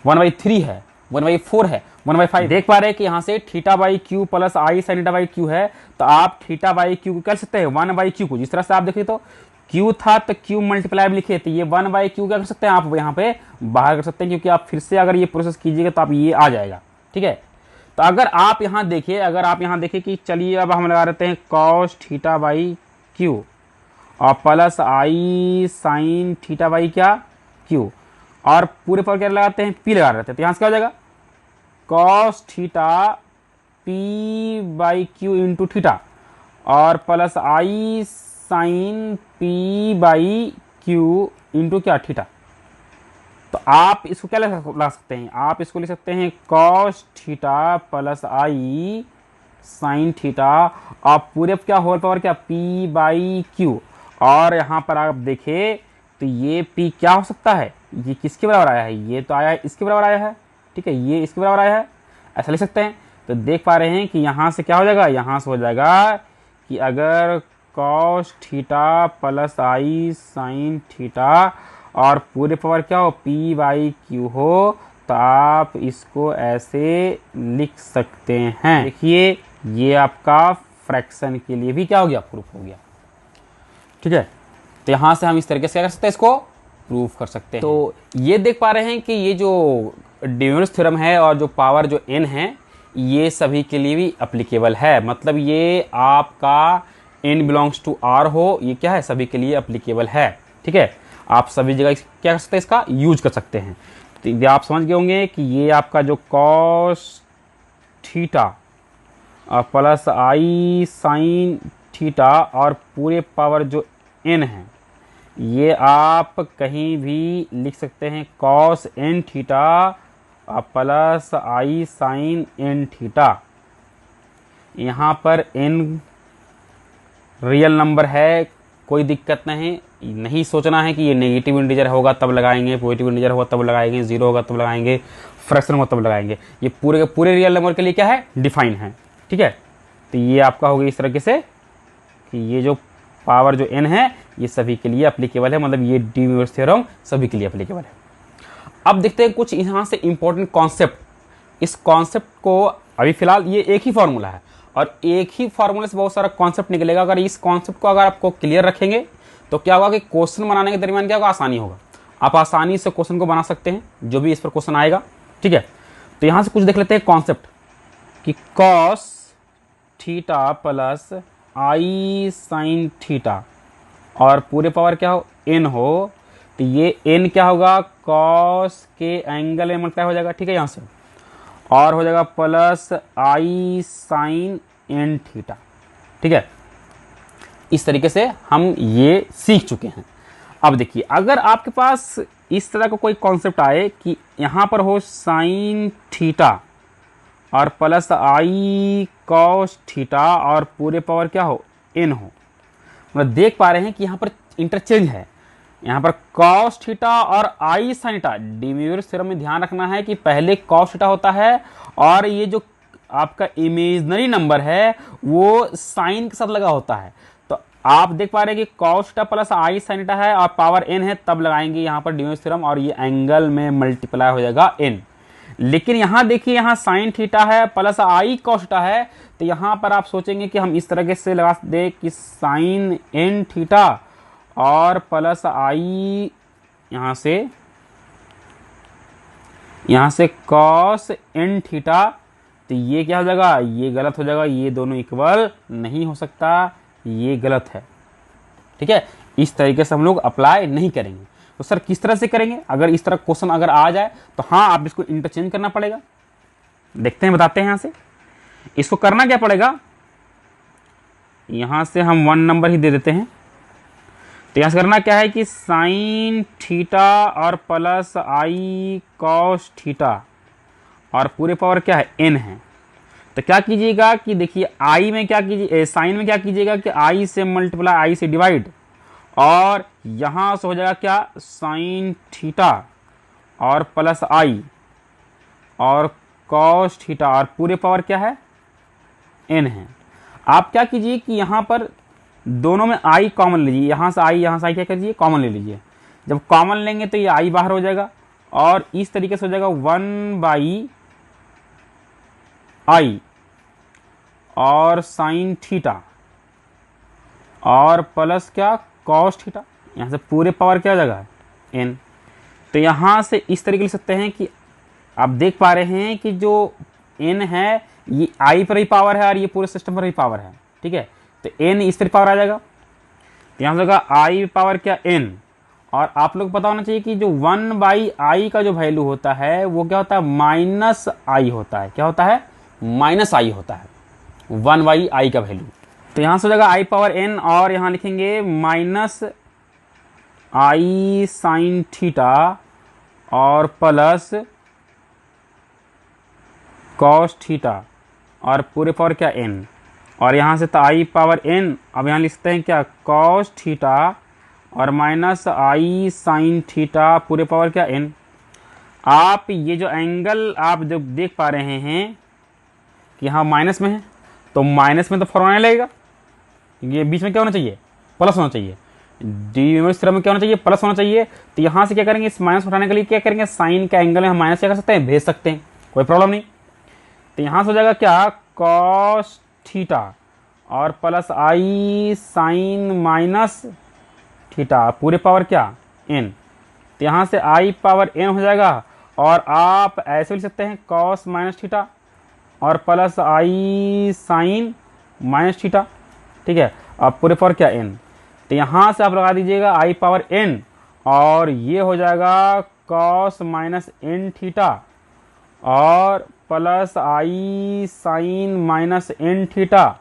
1/3 है, 1/4 है, 1/5। देख पा रहे हैं कि यहां से theta by Q plus i sine theta by Q है, तो आप थीटा बाई क्यू को कर सकते हैं 1/q को। जिस तरह से आप देखिए तो Q था तो Q मल्टीप्लाई में लिखे, तो ये 1/q क्या कर सकते हैं आप यहाँ पे बाहर कर सकते हैं, क्योंकि आप फिर से अगर ये प्रोसेस कीजिएगा तो आप ये आ जाएगा, ठीक है। तो अगर आप यहाँ देखिए, अगर आप यहाँ देखिए कि चलिए अब हम लगा देते हैं कॉस थीटा बाई क्यू और plus i sine theta by क्या क्यू, और पूरे पर क्या लगाते हैं, पी लगा देते हैं। तो यहाँ से क्या हो जाएगा cos theta P by Q into theta और plus i sine P by Q into क्या थीटा। तो आप इसको क्या लगा सकते हैं, आप इसको लिख सकते हैं cos theta plus i sine theta और पूरे क्या होल पावर क्या पी बाई क्यू। और यहाँ पर आप देखें तो ये पी क्या हो सकता है, ये किसके बराबर आया है, ये तो आया है इसके बराबर आया है, ठीक है, ये इसके बराबर आया है, ऐसा लिख सकते हैं। तो देख पा रहे हैं कि यहाँ से क्या हो जाएगा, यहाँ से हो जाएगा कि अगर cos theta plus i sine theta और पूरे पावर क्या हो पी बाई क्यू हो, तो आप इसको ऐसे लिख सकते हैं। देखिए ये आपका फ्रैक्शन के लिए भी क्या हो गया, प्रूफ हो गया, ठीक है। तो यहाँ से हम इस तरीके से क्या कर सकते हैं, इसको प्रूफ कर सकते हैं। तो ये देख पा रहे हैं कि ये जो डिमोनिस थ्योरम है और जो पावर जो n है, ये सभी के लिए भी अप्लीकेबल है। मतलब ये आपका n बिलोंग्स टू r हो, ये क्या है सभी के लिए अप्लीकेबल है, ठीक है। आप सभी जगह क्या कर सकते हैं, इसका यूज कर सकते हैं। तो ये आप समझ गए होंगे कि ये आपका जो cos theta plus i sine theta और पूरे पावर जो n है, ये आप कहीं भी लिख सकते हैं cos n theta plus i sign n theta. यहाँ पर n रियल नंबर है, कोई दिक्कत नहीं सोचना है कि ये नेगेटिव इंटीजर होगा तब लगाएंगे, पॉजिटिव इंटीजर होगा तब लगाएंगे, जीरो होगा तब लगाएंगे, फ्रैक्शन होगा तब लगाएंगे। ये पूरे के पूरे रियल नंबर के लिए क्या है, डिफाइन है, ठीक है। तो ये आपका हो गया इस तरीके से कि ये जो पावर जो n है ये सभी के लिए एप्लीकेबल है, मतलब ये डी मोनिस थ्योरम सभी के लिए एप्लीकेबल है। अब देखते हैं कुछ यहाँ से इंपॉर्टेंट कॉन्सेप्ट। इस कॉन्सेप्ट को अभी फिलहाल ये एक ही फॉर्मूला है और एक ही फार्मूले से बहुत सारा कॉन्सेप्ट निकलेगा। अगर इस कॉन्सेप्ट को अगर आपको क्लियर रखेंगे तो क्या होगा कि क्वेश्चन बनाने के दरमियान क्या होगा, आसानी होगा। आप आसानी से क्वेश्चन को बना सकते हैं जो भी इस पर क्वेश्चन आएगा, ठीक है। तो यहाँ से कुछ देख लेते हैं कॉन्सेप्ट कि cos theta plus i sine theta और पूरे पावर क्या हो n हो, तो ये n क्या होगा कॉस के एंगल में मल्टीप्लाई हो जाएगा, ठीक है यहाँ से, और हो जाएगा plus i sign n theta, ठीक है। इस तरीके से हम ये सीख चुके हैं। अब देखिए अगर आपके पास इस तरह का कोई कॉन्सेप्ट आए कि यहाँ पर हो साइन थीटा और प्लस आई कॉस थीटा और पूरे पावर क्या हो n हो, मतलब देख पा रहे हैं कि यहाँ पर इंटरचेंज है, यहाँ पर कॉस थीटा और आई साइन थीटा। डी मोइरस थ्योरम में ध्यान रखना है कि पहले कॉस थीटा होता है और ये जो आपका इमेजिनरी नंबर है वो साइन के साथ लगा होता है। तो आप देख पा रहे हैं कि cos theta plus i sine theta है और पावर n है, तब लगाएंगे यहाँ पर डी मोइरस थ्योरम और ये एंगल में मल्टीप्लाई हो जाएगा n। लेकिन यहाँ देखिए यहाँ साइन थीटा है प्लस आई कॉस थीटा है, तो यहाँ पर आप सोचेंगे कि हम इस तरह से लगा दे कि साइन n थीटा और प्लस आई यहाँ से कॉस n थीटा, तो ये क्या हो जाएगा, ये गलत हो जाएगा, ये दोनों इक्वल नहीं हो सकता, ये गलत है, ठीक है। इस तरीके से हम लोग अप्लाई नहीं करेंगे। तो सर किस तरह से करेंगे, अगर इस तरह क्वेश्चन अगर आ जाए तो हाँ आप इसको इंटरचेंज करना पड़ेगा। देखते हैं, बताते हैं। यहाँ से इसको करना क्या पड़ेगा, यहाँ से हम 1 नंबर ही दे देते हैं। तो यहाँ से करना क्या है कि साइन थीटा और प्लस आई कॉस थीटा और पूरे पावर क्या है n है। तो क्या कीजिएगा कि देखिए आई में क्या कीजिए, साइन में क्या कीजिएगा कि आई से मल्टीप्लाई आई से डिवाइड, और यहाँ से हो जाएगा क्या साइन थीटा और प्लस आई और कॉस थीटा और पूरे पावर क्या है n है। आप क्या कीजिए कि यहाँ पर दोनों में आई कॉमन लीजिए, यहाँ से आई क्या कीजिए कॉमन ले लीजिए। जब कॉमन लेंगे तो ये आई बाहर हो जाएगा और इस तरीके से हो जाएगा 1/i और साइन थीटा और प्लस क्या कॉस थीटा, यहाँ से पूरे पावर क्या हो जाएगा n। तो यहाँ से इस तरीके लिख सकते हैं कि आप देख पा रहे हैं कि जो n है ये i पर ही पावर है और ये पूरे सिस्टम पर ही पावर है, ठीक है। तो n इस पर पावर आ जाएगा, तो यहाँ से होगा i पावर क्या n, और आप लोग पता होना चाहिए कि जो 1/i का जो वैल्यू होता है वो क्या होता है माइनस आई होता है, क्या होता है माइनस आई होता है 1/i का वैल्यू। तो यहाँ से हो जाएगा i पावर n और यहाँ लिखेंगे माइनस आई साइन थीटा और प्लस कॉस थीटा और पूरे पावर क्या n, और यहाँ से तो i पावर n, अब यहाँ लिखते हैं क्या कॉस थीटा और माइनस आई साइन थीटा पूरे पावर क्या n। आप ये जो एंगल आप जब देख पा रहे हैं कि हाँ माइनस में है, तो माइनस में तो फॉर्मूला लगेगा, ये बीच में क्या होना चाहिए प्लस होना चाहिए, डी मोइरस थ्योरम में क्या होना चाहिए प्लस होना चाहिए। तो यहाँ से क्या करेंगे इस माइनस उठाने के लिए क्या करेंगे साइन का एंगल में हम माइनस क्या कर सकते हैं भेज सकते हैं, कोई प्रॉब्लम नहीं। तो यहाँ से हो जाएगा क्या कॉस थीटा और plus i sign minus theta पूरे पावर क्या n। तो यहाँ से i पावर n हो जाएगा और आप ऐसे लिख सकते हैं कॉस माइनस थीटा और plus i sign minus theta, ठीक है। अब पूरे पावर क्या n, तो यहाँ से आप लगा दीजिएगा i पावर n और ये हो जाएगा कॉस माइनस n थीटा और plus i sign minus n theta,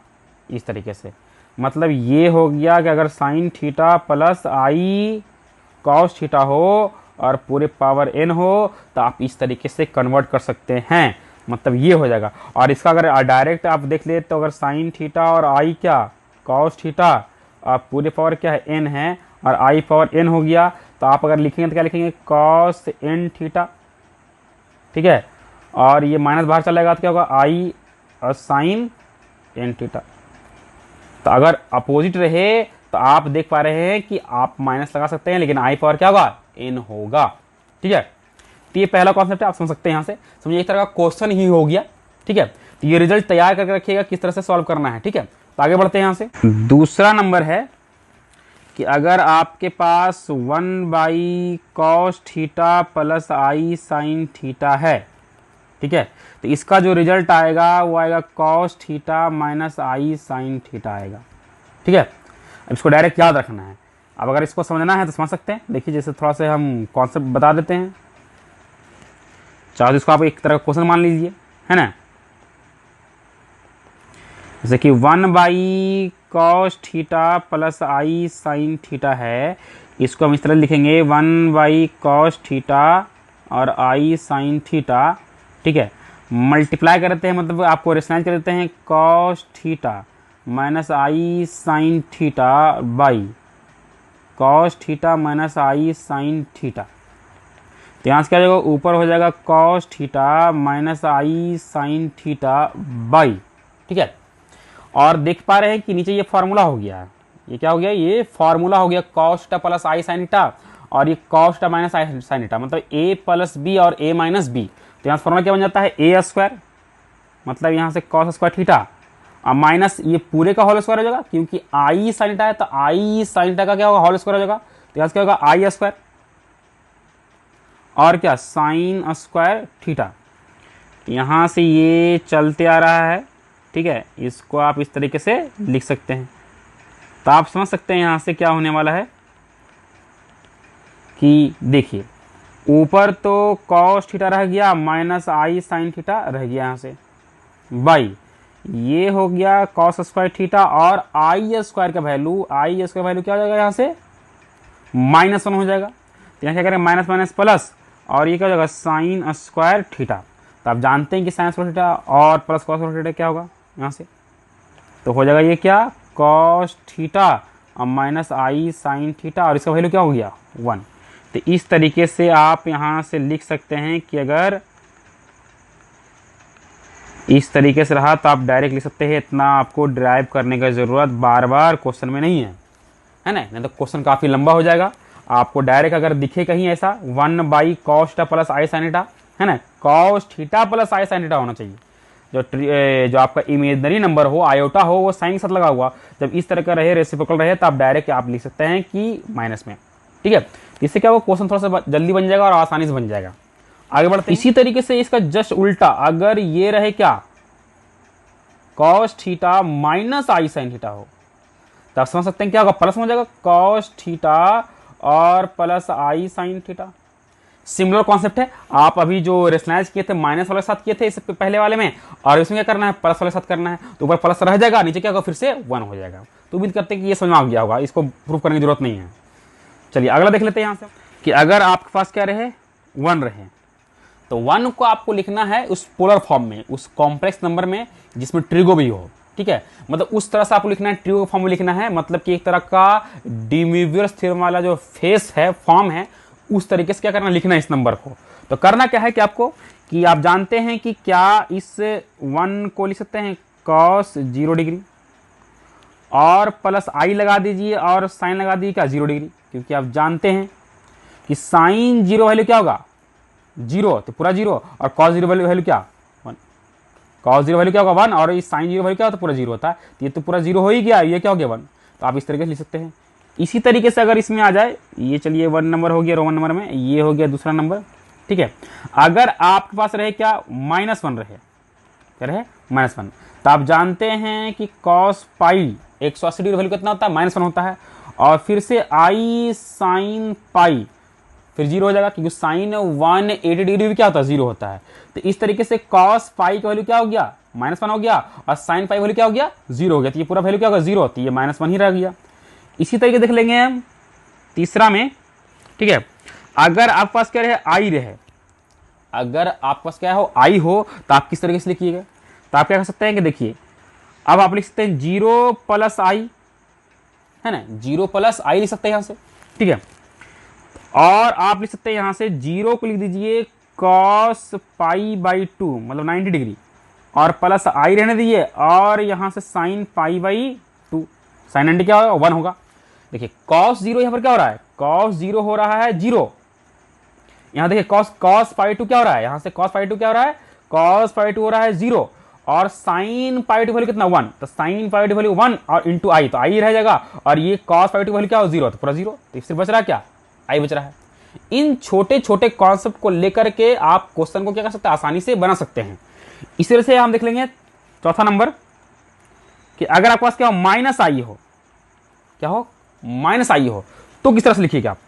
इस तरीके से। मतलब ये हो गया कि अगर sign theta plus I cos theta हो और पूरे पावर n हो तो आप इस तरीके से कन्वर्ट कर सकते हैं, मतलब ये हो जाएगा। और इसका अगर डायरेक्ट आप देख ले तो अगर साइन थीटा और आई क्या कॉस थीटा और पूरे पावर क्या है n है और आई पावर n हो गया, तो आप अगर लिखेंगे तो क्या लिखेंगे कॉस n थीटा, ठीक है। और ये माइनस बाहर चलेगा तो क्या होगा आई और साइन n थीटा। तो अगर अपोजिट रहे तो आप देख पा रहे हैं कि आप माइनस लगा सकते हैं लेकिन आई पावर क्या होगा n होगा, ठीक है। तो ये पहला कॉन्सेप्ट है, आप समझ सकते हैं। यहाँ से समझिए एक तरह का क्वेश्चन ही हो गया, ठीक है। तो ये रिजल्ट तैयार करके रखिएगा किस तरह से सॉल्व करना है, ठीक है। तो आगे बढ़ते हैं। यहाँ से दूसरा नंबर है कि अगर आपके पास 1/cos theta plus i sine theta है, ठीक है। तो इसका जो रिजल्ट आएगा वो आएगा cos theta minus i sine theta आएगा, ठीक है। अब इसको डायरेक्ट याद रखना है। अब अगर इसको समझना है तो समझ सकते हैं। देखिए जैसे थोड़ा सा हम कॉन्सेप्ट बता देते हैं, चाहे तो इसको आप एक तरह का क्वेश्चन मान लीजिए, है ना। जैसे कि 1 cos theta plus i sine theta है, इसको हम इस तरह लिखेंगे 1 कॉस थीटा और आई साइन थीटा, ठीक है। मल्टीप्लाई करते हैं, मतलब आपको रेशनाइज कर देते हैं cos theta minus i sine theta by cos theta minus i sine theta. तो यहाँ से क्या हो जाएगा, ऊपर हो जाएगा cos theta minus i sine theta by, ठीक है। और देख पा रहे हैं कि नीचे ये फार्मूला हो गया है, ये क्या हो गया, ये फार्मूला हो गया cos theta plus i sine theta, और ये cos theta minus i sine theta, मतलब ए प्लस बी और ए माइनस बी। तो यहाँ से फार्मूला क्या बन जाता है, ए स्क्वायर, मतलब यहाँ से कॉस स्क्वायर थीटा और माइनस ये पूरे का होल स्क्वायर हो जाएगा, क्योंकि आई साइन थीटा है तो आई साइन थीटा का क्या होगा, होल स्क्वायर हो जाएगा। तो यहाँ से क्या होगा, आई स्क्वायर और क्या साइन स्क्वायर थीटा। यहाँ से ये चलते आ रहा है, ठीक है। इसको आप इस तरीके से लिख सकते हैं। तो आप समझ सकते हैं यहाँ से क्या होने वाला है कि देखिए ऊपर तो कॉस थीटा रह गया माइनस आई साइन थीटा रह गया, यहाँ से बाई ये हो गया कॉस स्क्वायर थीटा और आई स्क्वायर का वैल्यू क्या हो जाएगा, यहाँ से -1 हो जाएगा। तो यहाँ क्या करें, माइनस माइनस प्लस और ये क्या हो जाएगा साइन स्क्वायर थीटा। तो आप जानते हैं कि साइन स्क्वायर थीटा और प्लस कॉस स्क्वायर थीटा क्या होगा यहाँ से, तो हो जाएगा ये क्या कॉस थीटा और माइनस आई साइन थीटा और इसका वैल्यू क्या हो गया 1। तो इस तरीके से आप यहाँ से लिख सकते हैं कि अगर इस तरीके से रहा तो आप डायरेक्ट लिख सकते हैं, इतना आपको ड्राइव करने की ज़रूरत बार बार क्वेश्चन में नहीं है ना, नहीं तो क्वेश्चन काफ़ी लंबा हो जाएगा। आपको डायरेक्ट अगर दिखे कहीं ऐसा 1 cos theta plus i sine theta, है ना, cos theta plus i sine theta होना चाहिए। जो आपका इमेजनरी नंबर हो, आयोटा हो, वो साइन के साथ लगा हुआ, जब इस तरह का रहे, रेसिप्रोकल रहे, तो आप डायरेक्ट आप लिख सकते हैं कि माइनस में, ठीक है। इससे क्या होगा, क्वेश्चन थोड़ा सा जल्दी बन जाएगा और आसानी से बन जाएगा। आगे बढ़ते हैं। इसी तरीके से इसका जस्ट उल्टा अगर ये रहे क्या cos theta minus i sine theta हो, तो आप समझ सकते हैं क्या होगा, प्लस हो जाएगा कॉस थीटा और plus i sine theta. Similar concept है, आप अभी जो रेशनलाइज किए थे माइनस वाले साथ किए थे इस पहले वाले में, और इसमें क्या करना है, प्लस वाले साथ करना है। तो ऊपर प्लस रह जाएगा, नीचे क्या होगा, फिर से 1 हो जाएगा। तो उम्मीद करते हैं कि ये समझ में आ गया होगा, इसको प्रूफ करने की जरूरत नहीं है। चलिए अगला देख लेते हैं यहाँ से कि अगर आपके पास क्या रहे 1 रहे, तो 1 को आपको लिखना है उस पोलर फॉर्म में, उस कॉम्प्लेक्स नंबर में जिसमें ट्रिगो भी हो, ठीक है। मतलब उस तरह से आपको लिखना है, ट्रिगो फॉर्म में लिखना है, मतलब कि एक तरह का डिमोवियस थ्योरम वाला जो फेस है, फॉर्म है, उस तरीके से क्या करना, लिखना है इस नंबर को। तो करना क्या है कि आपको, कि आप जानते हैं कि क्या इस 1 को लिख सकते हैं cos 0 डिग्री और प्लस आई लगा दीजिए और साइन लगा दीजिए क्या 0 डिग्री, क्योंकि आप जानते हैं कि साइन 0 वैल्यू क्या होगा 0, तो पूरा 0, और कॉस 0 वैल्यू क्या 1, कॉस 0 वैल्यू क्या होगा 1, और इस साइन 0 वैल्यू क्या होता है, पूरा 0 होता है। तो ये तो पूरा 0 हो ही गया, ये क्या हो गया 1। तो आप इस तरीके से लिख सकते हैं। इसी तरीके से अगर इसमें आ जाए, ये चलिए 1 नंबर हो गया रोमन नंबर में, ये हो गया दूसरा नंबर, ठीक है। अगर आपके पास रहे क्या -1 रहे, क्या रहे -1, तो आप जानते हैं कि कॉस पाई 180 डिग्री वैल्यू कितना होता है, -1 होता है, और फिर से आई साइन पाई फिर 0 हो जाएगा, क्योंकि साइन 180 डिग्री भी क्या होता है 0 होता है। तो इस तरीके से कॉस पाई की वैल्यू क्या हो गया -1 हो गया, और साइन पाई वैल्यू क्या हो गया 0 हो गया। तो ये पूरा वैल्यू क्या होगा 0, तो ये -1 ही रह गया। इसी तरीके देख लेंगे हम तीसरा में, ठीक है। अगर आपके पास क्या रहे आई रहे, अगर आपके पास क्या हो आई हो, तो आप किस तरीके से लिखिएगा, तो आप क्या कर सकते हैं कि देखिए अब आप लिख सकते हैं 0 प्लस आई, है ना, 0 प्लस आई लिख सकते हैं यहाँ से, ठीक है। और आप लिख सकते हैं यहाँ से 0 को लिख दीजिए कॉस पाई बाई 2, मतलब 90 डिग्री, और प्लस आई रहने दीजिए, और यहाँ से साइन पाई बाई 2, साइन 90 क्या होगा 1 होगा। देखिए कॉस 0 यहाँ पर क्या हो रहा है, कॉस 0 हो रहा है 0, यहाँ देखिए कॉस पाई 2 क्या हो रहा है, यहाँ से कॉस पाई 2 क्या हो रहा है, कॉस पाई 2 हो रहा है 0, और साइन पाई 2 वैल्यू कितना 1, तो साइन पाई 2 वैल्यू 1 और इंटू आई, तो आई रह जाएगा, और ये कॉस पाई 2 वैल्यू क्या हो 0, तो पूरा 0, तो इससे बच रहा है क्या आई बच रहा है। इन छोटे छोटे कॉन्सेप्ट को लेकर के आप क्वेश्चन को क्या कर सकते हैं, आसानी से बना सकते हैं। इस तरह से हम देख लेंगे चौथा नंबर कि अगर आपके पास क्या हो, माइनस आई हो, क्या हो, माइनस आई हो, तो किस तरह से लिखिएगा आप।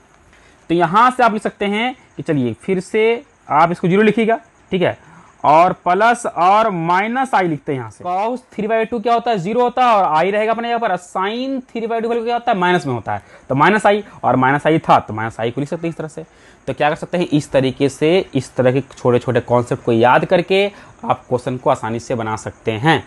तो यहां से आप लिख सकते हैं कि चलिए फिर से आप इसको 0 लिखिएगा, ठीक है, और प्लस और माइनस आई लिखते हैं। यहां से cos 3/2 क्या होता है, 0 होता है, और आई रहेगा अपने यहाँ पर, साइन 3/2 क्या होता है, माइनस में होता है। तो माइनस आई और माइनस आई था, तो माइनस आई को लिख सकते हैं इस तरह से। तो क्या कर सकते हैं, इस तरीके से इस तरह के छोटे छोटे कॉन्सेप्ट को याद करके आप क्वेश्चन को आसानी से बना सकते हैं।